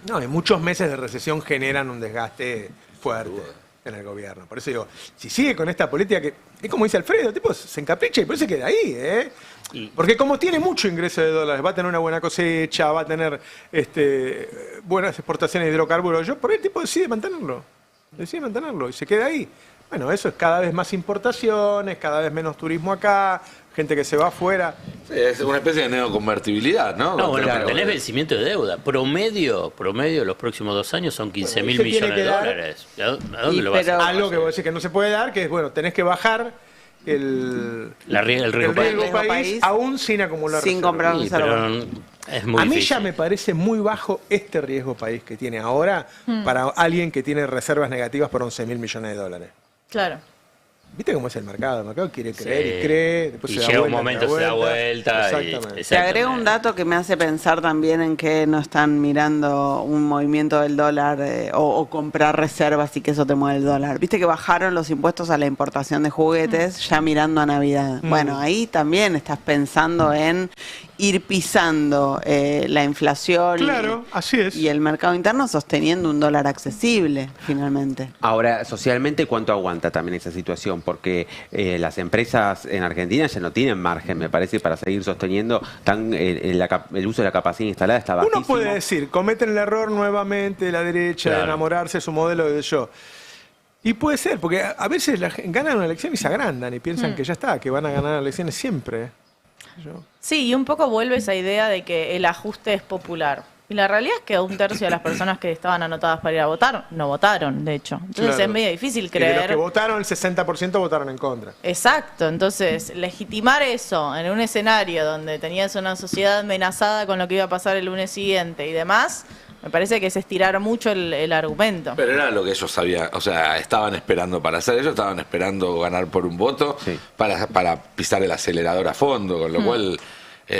No, y muchos meses de recesión generan un desgaste fuerte en el gobierno. Por eso digo, si sigue con esta política que, es como dice Alfredo, el tipo se encapricha y por eso se queda ahí, ¿eh? Porque como tiene mucho ingreso de dólares, va a tener una buena cosecha, va a tener buenas exportaciones de hidrocarburos, por ahí el tipo decide mantenerlo y se queda ahí. Bueno, eso es cada vez más importaciones, cada vez menos turismo acá, gente que se va afuera. Sí, es una especie de neoconvertibilidad, ¿no? No, bueno, Claro. pero tenés vencimiento de deuda. Promedio los próximos 2 años son 15.000 se tiene millones que de dar. dólares. ¿A dónde lo vas a hacer? Algo que vos decís que no se puede dar, que es, bueno, tenés que bajar el riesgo país aún sin acumular sin reservas. comprar Sí, pero es muy a mí difícil. ya me parece muy bajo este riesgo país que tiene ahora para alguien que tiene reservas negativas por 11.000 millones de dólares. Claro. ¿Viste cómo es el mercado? El mercado quiere creer y cree, después Y se da llega un vuelta, momento, se da vuelta. Exactamente. Te agrego un dato que me hace pensar también en que no están mirando un movimiento del dólar o comprar reservas y que eso te mueve el dólar. Viste que bajaron los impuestos a la importación de juguetes ya mirando a Navidad. Bueno, ahí también estás pensando en ir pisando la inflación Claro, así es. y el mercado interno sosteniendo un dólar accesible finalmente. Ahora, socialmente, ¿cuánto aguanta también esa situación? Porque las empresas en Argentina ya no tienen margen, me parece, para seguir sosteniendo. El uso de la capacidad instalada está bajísimo. Uno puede decir, cometen el error nuevamente de la derecha, de Claro. enamorarse de su modelo de yo. Y puede ser, porque a veces ganan una elección y se agrandan y piensan que ya está, que van a ganar elecciones siempre. Sí, y un poco vuelve esa idea de que el ajuste es popular. Y la realidad es que 1/3 de las personas que estaban anotadas para ir a votar no votaron, de hecho. Entonces Claro. es medio difícil Y de los creer. que votaron, el 60% votaron en contra. Exacto, entonces legitimar eso en un escenario donde tenías una sociedad amenazada con lo que iba a pasar el lunes siguiente y demás, me parece que es estirar mucho el argumento. Pero era lo que ellos sabían, o sea, estaban esperando para hacer, ellos estaban esperando ganar por un voto para pisar el acelerador a fondo, con lo cual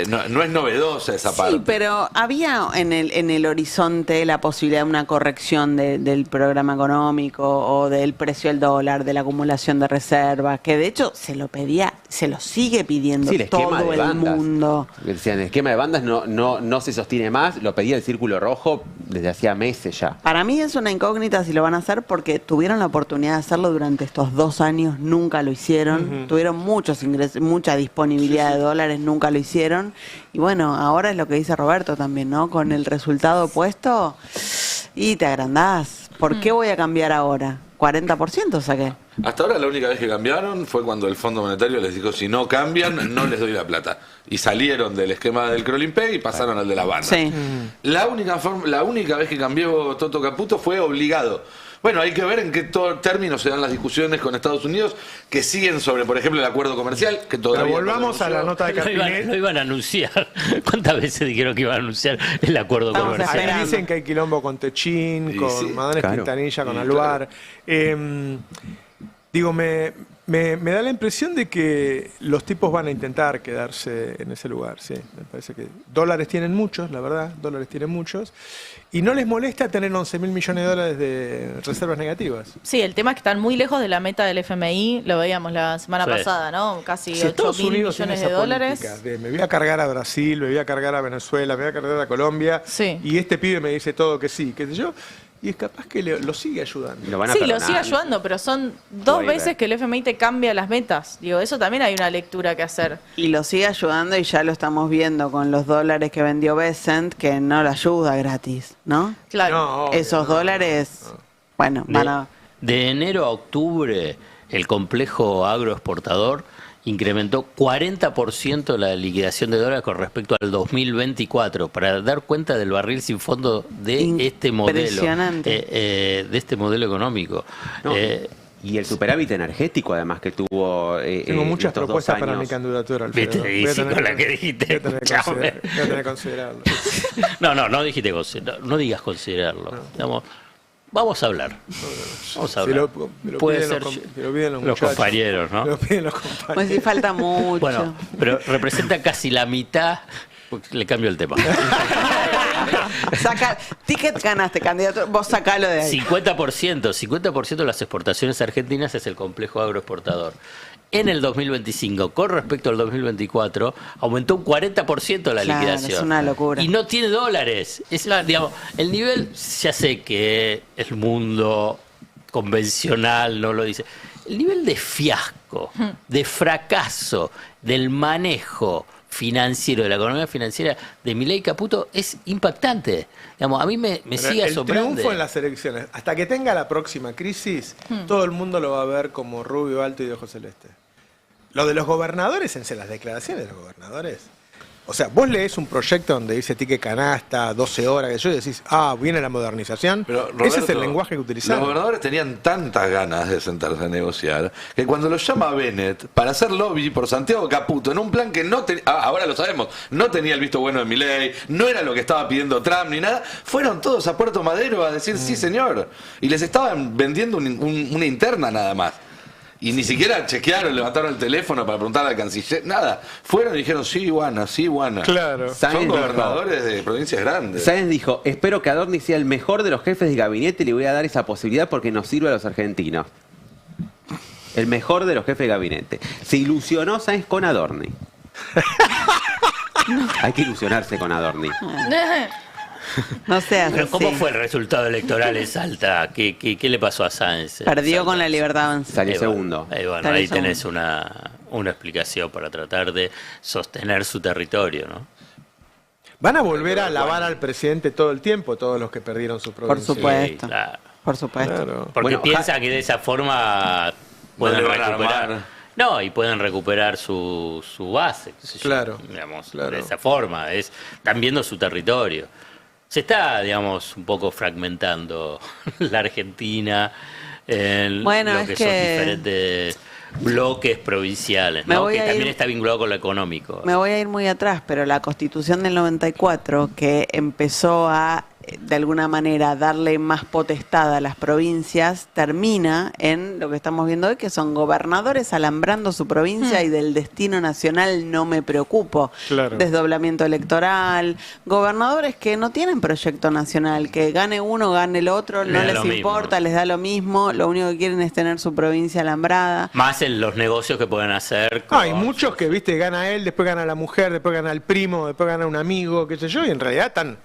no es novedosa esa parte. Sí, pero había en el horizonte la posibilidad de una corrección del programa económico o del precio del dólar, de la acumulación de reservas, que de hecho se lo sigue pidiendo Sí, el esquema todo de el bandas. mundo. Decían, el esquema de bandas no se sostiene más, lo pedía el Círculo Rojo desde hacía meses ya. Para mí es una incógnita si lo van a hacer porque tuvieron la oportunidad de hacerlo durante estos 2 años, nunca lo hicieron, tuvieron muchos ingresos, mucha disponibilidad de dólares, nunca lo hicieron. Y bueno, ahora es lo que dice Roberto también, ¿no? Con el resultado opuesto y te agrandás. ¿Por qué voy a cambiar ahora? 40% saqué. Hasta ahora la única vez que cambiaron fue cuando el Fondo Monetario les dijo si no cambian, no les doy la plata. Y salieron del esquema del Crawling Pay y pasaron al de la banda. Sí. La única vez que cambió Toto Caputo fue obligado. Bueno, hay que ver en qué términos se dan las discusiones con Estados Unidos que siguen sobre, por ejemplo, el acuerdo comercial, que todavía Pero volvamos a la nota de Capinet. Lo iban a anunciar. ¿Cuántas veces dijeron que iban a anunciar el acuerdo comercial? Ahí dicen que hay quilombo con Techín, con sí, Madones Quintanilla, con Aluar. Digo, me da la impresión de que los tipos van a intentar quedarse en ese lugar, sí. Me parece que dólares tienen muchos, la verdad, dólares tienen muchos. Y no les molesta tener 11.000 millones de dólares de reservas negativas. Sí, el tema es que están muy lejos de la meta del FMI, lo veíamos la semana pasada, ¿no? Casi 8.000 millones de dólares. Me voy a cargar a Brasil, me voy a cargar a Venezuela, me voy a cargar a Colombia. Sí. Y este pibe me dice todo que sí, qué sé yo. Y es capaz que lo sigue ayudando. Sí, lo sigue ayudando, pero son 2 veces que el FMI te cambia las metas. Digo, eso también hay una lectura que hacer. Y lo sigue ayudando y ya lo estamos viendo con los dólares que vendió Besant, que no lo ayuda gratis, ¿no? Claro. No, esos dólares, bueno, van a... De enero a octubre, el complejo agroexportador incrementó 40% la liquidación de dólares con respecto al 2024, para dar cuenta del barril sin fondo de este modelo. Impresionante. De este modelo económico. No, y el superávit energético, además, que tuvo. Tengo muchas estos 2 propuestas años. para mi candidatura, Alfredo. Viste, y sí, con la que dijiste. Voy a tener que considerarlo. No dijiste no digas considerarlo. Digamos, vamos a hablar. Vamos a hablar. Puede ser los compañeros, ¿no? Lo piden los compañeros. Pues sí, falta mucho. Bueno, pero representa casi la mitad. Le cambio el tema. Saca, ticket ganaste, candidato. Vos sacalo de ahí. 50% de las exportaciones argentinas es el complejo agroexportador. En el 2025, con respecto al 2024, aumentó un 40% la liquidación. Es una locura. Y no tiene dólares. Digamos, el nivel, ya sé que el mundo convencional no lo dice. El nivel de fiasco, de fracaso, del manejo financiero, de la economía financiera de Milei Caputo es impactante. Digamos, a mí me sigue asombrando. El triunfo en las elecciones, hasta que tenga la próxima crisis, todo el mundo lo va a ver como rubio, alto y de ojos celeste. Lo de los gobernadores, en las declaraciones de los gobernadores. O sea, vos lees un proyecto donde dice tique canasta, 12 horas, que yo, y decís, viene la modernización. Pero, Roberto, ese es el lenguaje que utilizaron. Los gobernadores tenían tantas ganas de sentarse a negociar que cuando los llama Bennett para hacer lobby por Santiago Caputo en un plan que no tenía, ahora lo sabemos, no tenía el visto bueno de Milei, no era lo que estaba pidiendo Trump ni nada, fueron todos a Puerto Madero a decir sí señor, y les estaban vendiendo una interna nada más. Y ni siquiera chequearon, levantaron el teléfono para preguntar al canciller, nada. Fueron y dijeron, sí, Guana. Claro. Son gobernadores de provincias grandes. Sáenz dijo, espero que Adorni sea el mejor de los jefes de gabinete y le voy a dar esa posibilidad porque nos sirve a los argentinos. El mejor de los jefes de gabinete. Se ilusionó Sáenz con Adorni. Hay que ilusionarse con Adorni. No seas Pero ¿cómo así. fue el resultado electoral en Salta? ¿Qué le pasó a Sáenz? Perdió con la Libertad Avanza. Salió segundo. Ahí tenés una explicación para tratar de sostener su territorio, ¿no? Van a volver a alabar al presidente todo el tiempo, todos los que perdieron su provincia. Por supuesto. Sí, claro. Por supuesto. Claro. Porque piensa que de esa forma pueden le van a recuperar. armar. No, y pueden recuperar su base. Qué sé yo, Claro, digamos, claro. de esa forma. Están viendo su territorio. Se está, digamos, un poco fragmentando la Argentina en Bueno, lo es que que- son diferentes bloques provinciales, Me ¿no? voy Que a también ir- está vinculado con lo económico. Me voy a ir muy atrás, pero la Constitución del 94, que empezó a, de alguna manera, darle más potestad a las provincias, termina en lo que estamos viendo hoy, que son gobernadores alambrando su provincia y del destino nacional no me preocupo. Claro. Desdoblamiento electoral, gobernadores que no tienen proyecto nacional, que gane uno, gane el otro, no da les lo mismo. importa, les da lo mismo, lo único que quieren es tener su provincia alambrada. Más en los negocios que pueden hacer. Hay muchos que, viste, gana él, después gana la mujer, después gana el primo, después gana un amigo, qué sé yo, y en realidad están...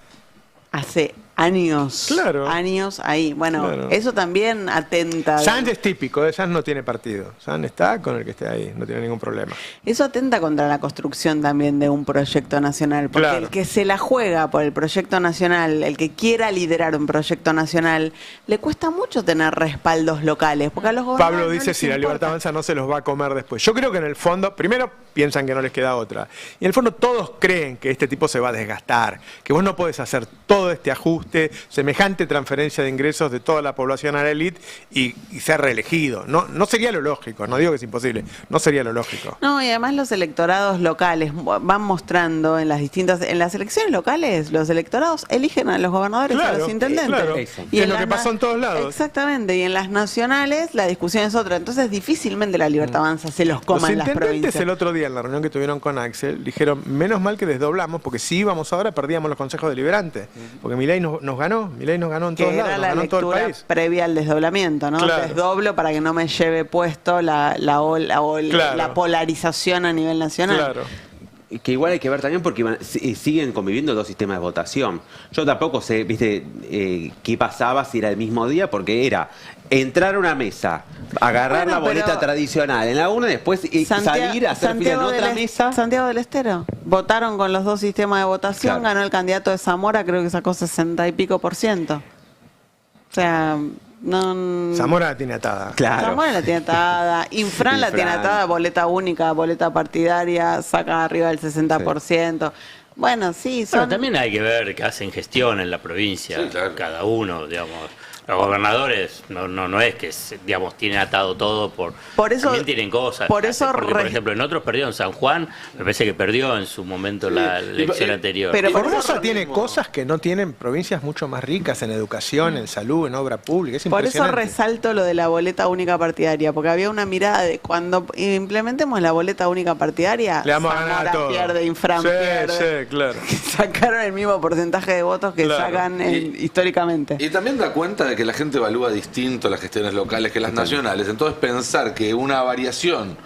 Hace años ahí. Bueno, eso también atenta. Sanz es típico, Sanz no tiene partido. Sanz está con el que esté ahí, no tiene ningún problema. Eso atenta contra la construcción también de un proyecto nacional, porque el que se la juega por el proyecto nacional, el que quiera liderar un proyecto nacional, le cuesta mucho tener respaldos locales, porque a los gobernadores Pablo dice si la Libertad Avanza no se los va a comer después. Yo creo que en el fondo, primero piensan que no les queda otra, y en el fondo todos creen que este tipo se va a desgastar, que vos no podés hacer todo este ajuste, semejante transferencia de ingresos de toda la población a la élite y ser reelegido. No sería lo lógico, no digo que es imposible, no sería lo lógico. No, y además los electorados locales van mostrando en las elecciones locales, los electorados eligen a los gobernadores y a los intendentes. Claro. Y es lo que pasó en todos lados. Exactamente, y en las nacionales la discusión es otra, entonces difícilmente la Libertad Avanza se los coma en las provincias. Los intendentes el otro día en la reunión que tuvieron con Axel dijeron, menos mal que desdoblamos, porque si íbamos ahora perdíamos los consejos deliberantes, porque Milei nos ganó en todos lados, nos ganó en todo el país. Previa al desdoblamiento, ¿no? Claro. Desdoblo para que no me lleve puesto la polarización a nivel nacional. Claro. Que igual hay que ver también porque siguen conviviendo dos sistemas de votación. Yo tampoco sé, viste, qué pasaba si era el mismo día, porque era entrar a una mesa, agarrar la boleta tradicional en la una y después salir a hacer fila en otra mesa. Santiago del Estero. Votaron con los dos sistemas de votación, ganó el candidato de Zamora, creo que sacó 60 y pico %. O sea... No, Zamora la tiene atada. Claro. Zamora la tiene atada. Infran la tiene atada, boleta única, boleta partidaria, saca arriba del 60%. Bueno, sí, Bueno, también hay que ver que hacen gestión en la provincia, cada uno, digamos. Los gobernadores no es que, digamos, tienen atado todo por eso, también tienen cosas. Porque, por ejemplo, en otros perdió en San Juan, me parece que perdió en su momento la elección anterior. Pero Formosa tiene cosas que no tienen provincias mucho más ricas en educación, en salud, en obra pública. Es por eso impresionante. resalto lo de la boleta única partidaria, porque había una mirada de cuando implementemos la boleta única partidaria, le vamos a ganar a todos. Pierde, Infran pierde. Sí, claro. Sacaron el mismo porcentaje de votos que sacan históricamente. Y también da cuenta de que la gente evalúa distinto las gestiones locales que las nacionales. Entonces pensar que una variación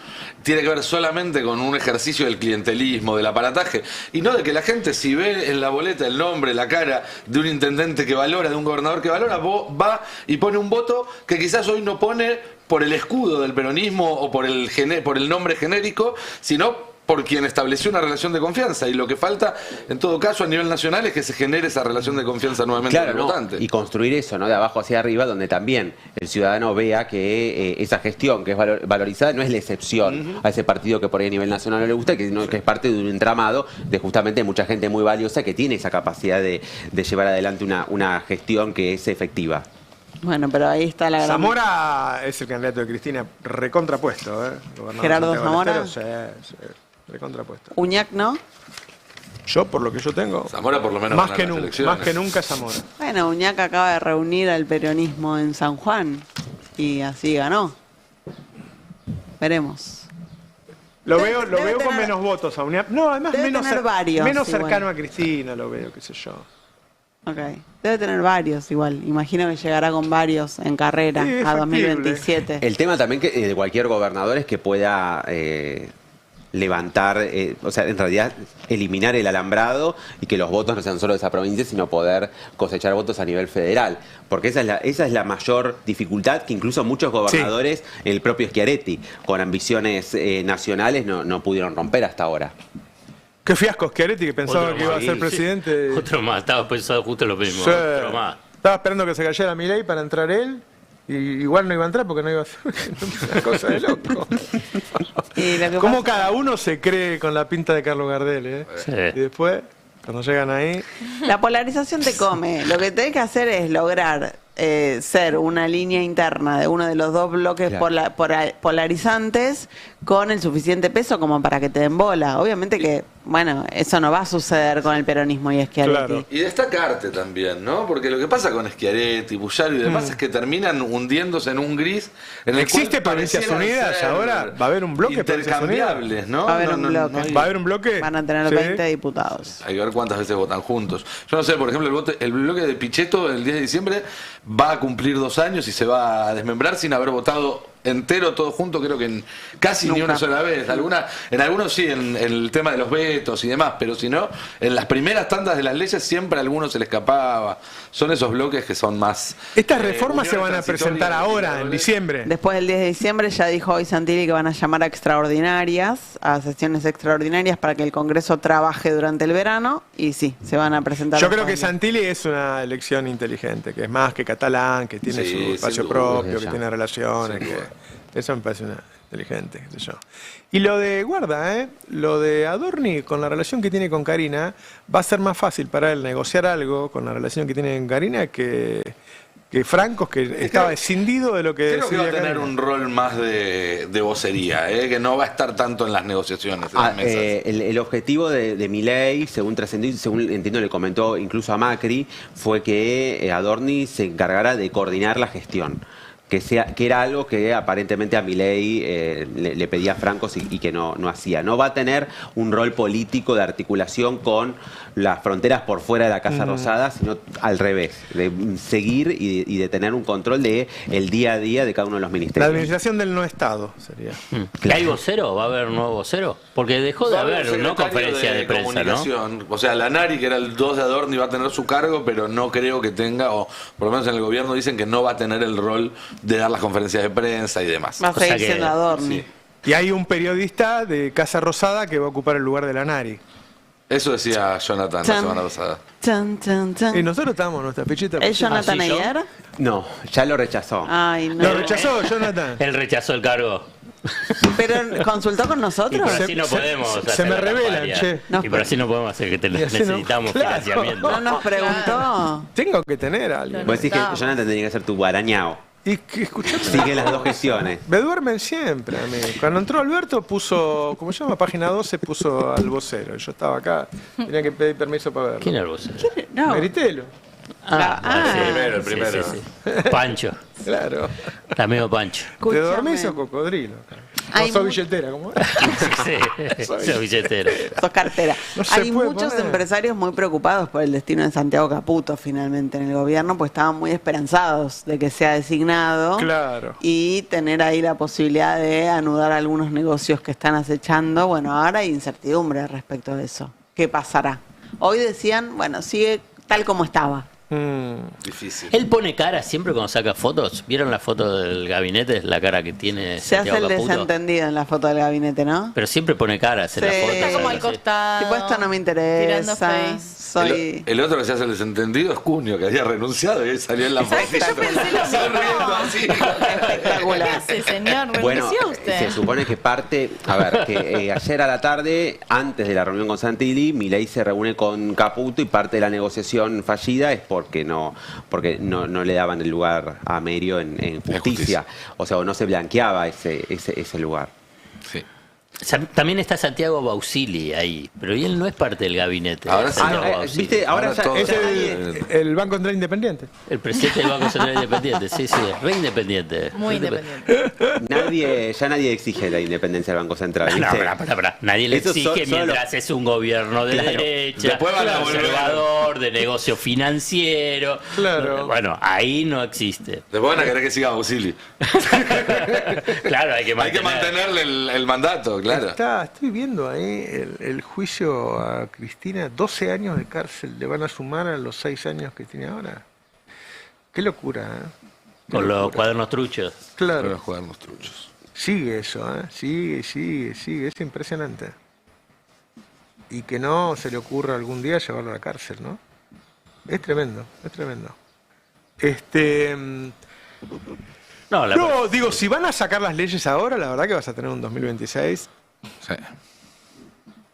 tiene que ver solamente con un ejercicio del clientelismo, del aparataje, y no de que la gente, si ve en la boleta el nombre, la cara de un intendente que valora, de un gobernador que valora, va y pone un voto que quizás hoy no pone por el escudo del peronismo o por el nombre genérico, sino por quien estableció una relación de confianza, y lo que falta en todo caso a nivel nacional es que se genere esa relación de confianza nuevamente con el votante. Y construir eso, ¿no? De abajo hacia arriba, donde también el ciudadano vea que esa gestión que es valorizada no es la excepción a ese partido que por ahí a nivel nacional no le gusta, que es parte de un entramado de justamente mucha gente muy valiosa que tiene esa capacidad de llevar adelante una gestión que es efectiva. Bueno, pero ahí está la gran... Zamora es el candidato de Cristina recontrapuesto, Gerardo Zamora. Sí, recontrapuesto. Uñac, ¿no? Yo, por lo que yo tengo, Zamora por lo menos más que nunca Zamora. Bueno, Uñac acaba de reunir al peronismo en San Juan y así ganó. Veremos. Lo veo con menos votos a Uñac. No, además menos cercano igual a Cristina, lo veo, qué sé yo. Ok. Debe tener varios igual. Imagino que llegará con varios en carrera a 2027. El tema también que de cualquier gobernador es que pueda levantar, o sea, en realidad eliminar el alambrado y que los votos no sean solo de esa provincia, sino poder cosechar votos a nivel federal. Porque esa es la mayor dificultad que incluso muchos gobernadores, el propio Schiaretti, con ambiciones nacionales, no pudieron romper hasta ahora. Qué fiasco Schiaretti, que pensaba que iba a ser presidente. Otro más, estaba pensando justo lo mismo. Sí. Otro más. Estaba esperando que se cayera Milei para entrar él. Y igual no iba a entrar porque no iba a ser una cosa de loco. Cómo cada uno se cree con la pinta de Carlos Gardel, ¿eh? Sí. Y después, cuando llegan ahí... La polarización te come. Lo que tenés que hacer es lograr ser una línea interna de uno de los dos bloques polarizantes con el suficiente peso como para que te den bola. Obviamente que, bueno, eso no va a suceder con el peronismo y Schiaretti. Claro. Y destacarte también, ¿no? Porque lo que pasa con Schiaretti, Bullaro y demás es que terminan hundiéndose en un gris. En el ¿existe Provincias Unidas ahora? ¿Va a haber un bloque de Provincias Unidas? ¿No? Va a haber un bloque. ¿Va a haber un bloque? Van a tener 20 diputados. Hay que ver cuántas veces votan juntos. Yo no sé, por ejemplo, el bloque de Pichetto el 10 de diciembre va a cumplir 2 años y se va a desmembrar sin haber votado entero, todo junto, creo que casi ni una sola vez. En algunos sí, en el tema de los vetos y demás, pero si no, en las primeras tandas de las leyes siempre a algunos se les escapaba. Son esos bloques que son más... Estas reformas se van a presentar ahora, en diciembre. Después del 10 de diciembre ya dijo hoy Santilli que van a llamar a extraordinarias, a sesiones extraordinarias para que el Congreso trabaje durante el verano y sí, se van a presentar. Yo creo que Santilli es una elección inteligente, que es más que catalán, que tiene su espacio propio, que tiene relaciones, que eso me parece inteligente, qué sé yo. Y lo de, guarda, lo de Adorni con la relación que tiene con Karina, va a ser más fácil para él negociar algo con la relación que tiene con Karina que Francos, que estaba escindido de lo que creo que va a tener Karina. un rol más de vocería, que no va a estar tanto en las negociaciones, en las mesas. El objetivo de Milei, según trascendió, según entiendo le comentó incluso a Macri, fue que Adorni se encargara de coordinar la gestión. Que era algo que aparentemente a Milei le pedía Francos y que no hacía. No va a tener un rol político de articulación con las fronteras por fuera de la Casa Rosada, sino al revés, de seguir y de tener un control de el día a día de cada uno de los ministerios. La administración del no Estado sería. ¿Hay vocero? ¿Va a haber un nuevo vocero? Porque dejó de haber, ¿no? Conferencia de prensa, ¿no? O sea, Lanari, que era el 2 de Adorni, va a tener su cargo, pero no creo que tenga, o por lo menos en el gobierno dicen que no va a tener el rol de dar las conferencias de prensa y demás. Va a seguir siendo Adorni. Sí. Y hay un periodista de Casa Rosada que va a ocupar el lugar de Lanari. Eso decía Jonathan la semana pasada. Y nosotros estamos en nuestra fichita. ¿Es Jonathan ayer? No, ya lo rechazó. Ay, no. ¿Lo rechazó, Jonathan? Él rechazó el cargo. Pero consultó con Y nosotros. por así no podemos se hacer me la revelan, campaña. che. Y por así no podemos hacer que Y así no- necesitamos claro. financiamiento. No nos preguntó. Tengo que tener a alguien. Vos decís que Jonathan tenía que ser tu guarañao. Y que escuchame. Sigue las dos gestiones. Me duermen siempre a mí. Cuando entró Alberto puso, ¿cómo se llama? Página 12 puso al vocero. Yo estaba acá, tenía que pedir permiso para verlo. ¿Quién era el vocero? No. Meritelo. El primero. Sí. Pancho. Claro. Está medio Pancho. ¿Te dormís o cocodrilo? Hay No sos mu- billetera, ¿cómo es? Sí, sos billetero. Sos cartera. No se Hay puede muchos poner. empresarios muy preocupados por el destino de Santiago Caputo finalmente en el gobierno, pues estaban muy esperanzados de que sea designado Claro. y tener ahí la posibilidad de anudar algunos negocios que están acechando. Bueno, ahora hay incertidumbre respecto a eso. ¿Qué pasará? Hoy decían, bueno, sigue tal como estaba. Difícil. Él pone cara siempre cuando saca fotos. ¿Vieron la foto del gabinete? La cara que tiene Se hace Santiago el Caputo. desentendido en la foto del gabinete, ¿no? Pero siempre pone caras en Sí. la foto. Está como al costado. Tipo, esto no me Tirando interesa. face. Soy... El otro que se hace el desentendido es Cunio, que había renunciado y él salió en la foto. Yo pensé lo Sonriendo así. espectacular. ¿Qué hace, señor? Bueno, ¿Renunció usted? se supone que parte, a ver, que ayer a la tarde, antes de la reunión con Santilli, Milei se reúne con Caputo y parte de la negociación fallida es porque no le daban el lugar a Merio en justicia. O sea, o no se blanqueaba ese lugar. Sí. También está Santiago Bausili ahí, pero él no es parte del gabinete. Ahora sí. Santiago Ah, Bausili. ¿viste? Ahora ya, todo- Es ya nadie- el Banco Central Independiente. El presidente del Banco Central Independiente, sí, es re independiente. Muy independiente. ya nadie exige la independencia del Banco Central. No, ¿viste? pará. Nadie le Eso exige solo- mientras es un gobierno de Claro. derecha, Después van a volver. conservador, de negocio financiero. Claro. Bueno, ahí no existe. Después van a querer que siga Bausili. Claro, hay que Hay que mantener. mantenerle el mandato, claro. Estoy viendo ahí el juicio a Cristina, 12 años de cárcel le van a sumar a los 6 años que tiene ahora. Qué locura, ¿eh? Qué Con los locura. cuadernos truchos. Claro. Para jugar los truchos. Sigue eso, ¿eh? Sigue, es impresionante. Y que no se le ocurra algún día llevarlo a la cárcel, ¿no? Es tremendo, es tremendo. No, digo, si van a sacar las leyes ahora, la verdad que vas a tener un 2026. Sí.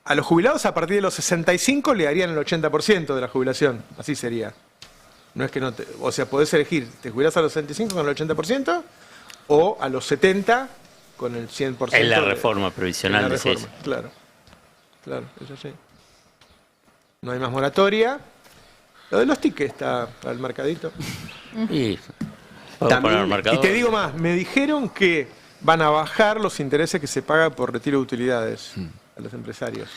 A los jubilados a partir de los 65 le darían el 80% de la jubilación. Así sería. No es que no te, o sea, podés elegir, te jubilás a los 65 con el 80% o a los 70 con el 100%. Es la de- reforma previsional, es la decís. reforma, claro. Claro, eso sí. No hay más moratoria. Lo de los tickets está para el mercadito. Y podemos poner el Y marcador. te digo más, me dijeron que van a bajar los intereses que se paga por retiro de utilidades a los empresarios.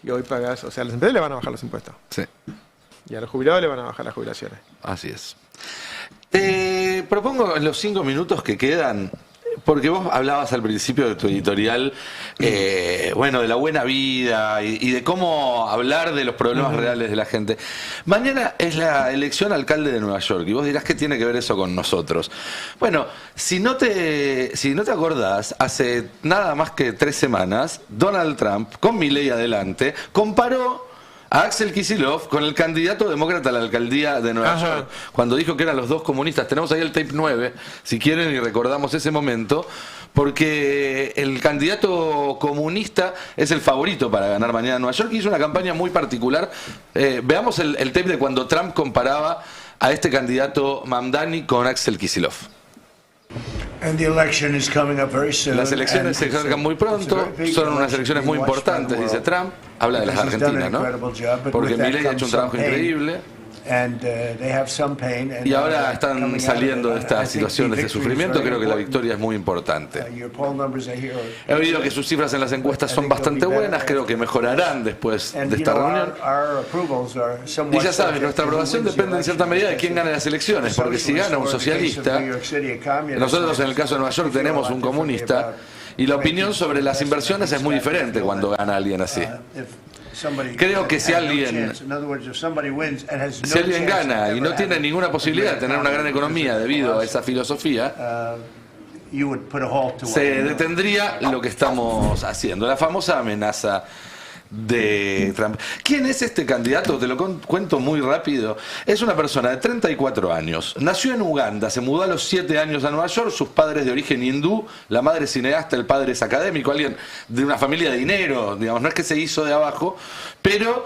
Que hoy pagás, o sea, a los empresarios le van a bajar los impuestos. Sí, Y a los jubilados le van a bajar las jubilaciones. así es. Te propongo en los 5 minutos que quedan porque vos hablabas al principio de tu editorial, bueno, de la buena vida y de cómo hablar de los problemas reales de la gente. Mañana es la elección alcalde de Nueva York y vos dirás, ¿qué tiene que ver eso con nosotros? Bueno, si no te acordás, hace nada más que 3 semanas, Donald Trump, con Milei adelante, comparó a Axel Kicillof con el candidato demócrata a la alcaldía de Nueva York, cuando dijo que eran los dos comunistas. Tenemos ahí el tape 9, si quieren, y recordamos ese momento, porque el candidato comunista es el favorito para ganar mañana en Nueva York y hizo una campaña muy particular. Veamos el tape de cuando Trump comparaba a este candidato Mamdani con Axel Kicillof. Las elecciones se acercan muy pronto, son unas elecciones muy importantes, dice Trump. Habla de las Argentinas, ¿no? Porque Milei ha hecho un trabajo increíble. Y ahora están saliendo de esta situación, de este sufrimiento. Creo que la victoria es muy importante. He oído que sus cifras en las encuestas son bastante buenas, creo que mejorarán después de esta reunión. Y ya sabes, nuestra aprobación depende en cierta medida de quién gane las elecciones, porque si gana un socialista, nosotros en el caso de Nueva York tenemos un comunista, y la opinión sobre las inversiones es muy diferente cuando gana alguien así. Creo que si alguien gana y no tiene ninguna posibilidad de tener una gran economía debido a esa filosofía, se detendría lo que estamos haciendo, la famosa amenaza de Trump. ¿Quién es este candidato? Te lo cuento muy rápido. Es una persona de 34 años. Nació en Uganda, se mudó a los 7 años a Nueva York, sus padres de origen hindú, la madre es cineasta, el padre es académico, alguien de una familia de dinero, digamos, no es que se hizo de abajo, pero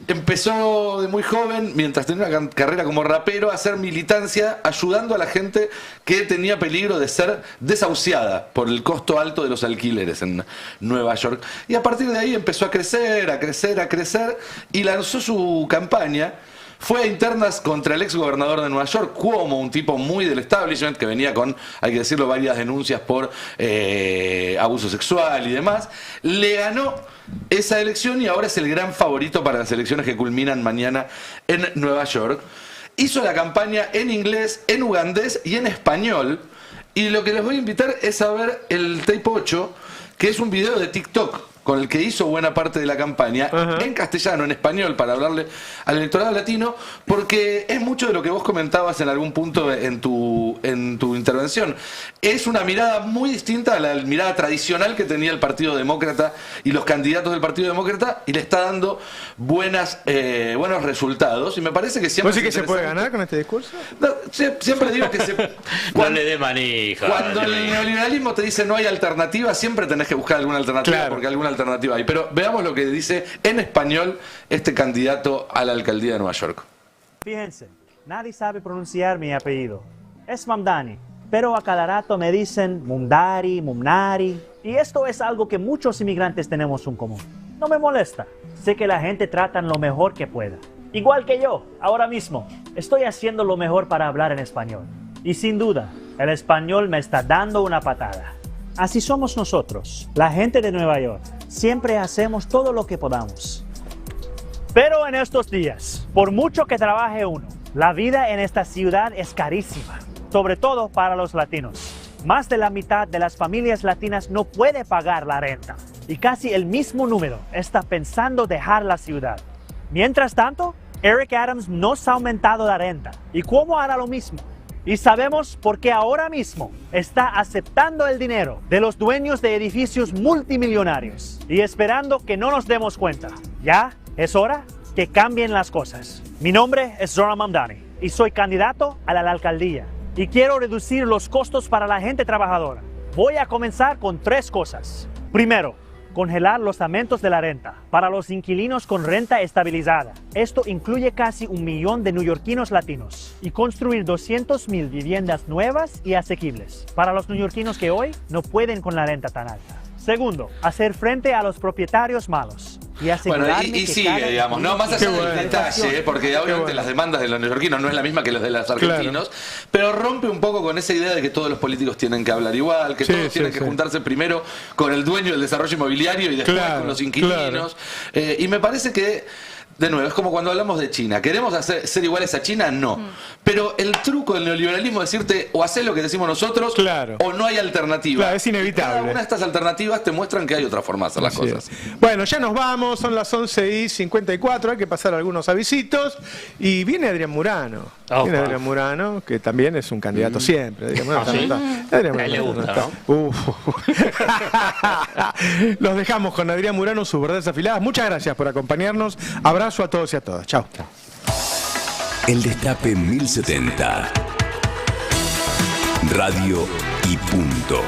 empezó de muy joven, mientras tenía una carrera como rapero, a hacer militancia, ayudando a la gente que tenía peligro de ser desahuciada por el costo alto de los alquileres en Nueva York. Y a partir de ahí empezó a crecer, y lanzó su campaña. Fue a internas contra el ex gobernador de Nueva York, Cuomo, un tipo muy del establishment que venía con, hay que decirlo, varias denuncias por abuso sexual y demás. Le ganó esa elección y ahora es el gran favorito para las elecciones que culminan mañana en Nueva York. Hizo la campaña en inglés, en ugandés y en español. Y lo que les voy a invitar es a ver el tape 8, que es un video de TikTok con el que hizo buena parte de la campaña, en castellano, en español, para hablarle al electorado latino, porque es mucho de lo que vos comentabas en algún punto en tu intervención. Es una mirada muy distinta a la mirada tradicional que tenía el Partido Demócrata y los candidatos del Partido Demócrata, y le está dando buenos resultados, y me parece que siempre... ¿Vos decís que se puede ganar con este discurso? No, siempre digo que no le dé manija. Cuando el neoliberalismo te dice no hay alternativa, siempre tenés que buscar alguna alternativa, porque alguna alternativa hay. Pero veamos lo que dice en español este candidato a la alcaldía de Nueva York. Fíjense, nadie sabe pronunciar mi apellido. Es Mamdani, pero a cada rato me dicen Mundari, Mumnari. Y esto es algo que muchos inmigrantes tenemos en común. No me molesta. Sé que la gente trata lo mejor que pueda. Igual que yo, ahora mismo, estoy haciendo lo mejor para hablar en español. Y sin duda, el español me está dando una patada. Así somos nosotros, la gente de Nueva York. Siempre hacemos todo lo que podamos. Pero en estos días, por mucho que trabaje uno, la vida en esta ciudad es carísima, sobre todo para los latinos. Más de la mitad de las familias latinas no puede pagar la renta y casi el mismo número está pensando dejar la ciudad. Mientras tanto, Eric Adams nos ha aumentado la renta. ¿Y cómo hará lo mismo? Y sabemos por qué ahora mismo está aceptando el dinero de los dueños de edificios multimillonarios y esperando que no nos demos cuenta. Ya es hora que cambien las cosas. Mi nombre es Zoran Mamdani y soy candidato a la alcaldía. Y quiero reducir los costos para la gente trabajadora. Voy a comenzar con 3 cosas. Primero, congelar los aumentos de la renta para los inquilinos con renta estabilizada. Esto incluye casi 1 millón de neoyorquinos latinos y construir 200,000 viviendas nuevas y asequibles para los neoyorquinos que hoy no pueden con la renta tan alta. Segundo, hacer frente a los propietarios malos. Y asegurarme y sigue, digamos, ¿no? Más allá del detalle, porque obviamente las demandas de los neoyorquinos no es la misma que los de los argentinos, pero rompe un poco con esa idea de que todos los políticos tienen que hablar igual, que todos tienen que juntarse primero con el dueño del desarrollo inmobiliario y después con los inquilinos. Y me parece que de nuevo, es como cuando hablamos de China. ¿Queremos ser iguales a China? No. Pero el truco del neoliberalismo es decirte o haces lo que decimos nosotros o no hay alternativa. Claro, es inevitable. Cada una de estas alternativas te muestran que hay otra forma de hacer las cosas. Bueno, ya nos vamos, son las 11:54, hay que pasar algunos avisitos. Y viene Adrián Murano. Viene Adrián Murano, que también es un candidato siempre. Adrián Murano Adrián Murano, le gusta, ¿no? Los dejamos con Adrián Murano, sus verdades afiladas. Muchas gracias por acompañarnos. Abrazo a todos y a todas. Chao. El Destape 1070. Radio y punto.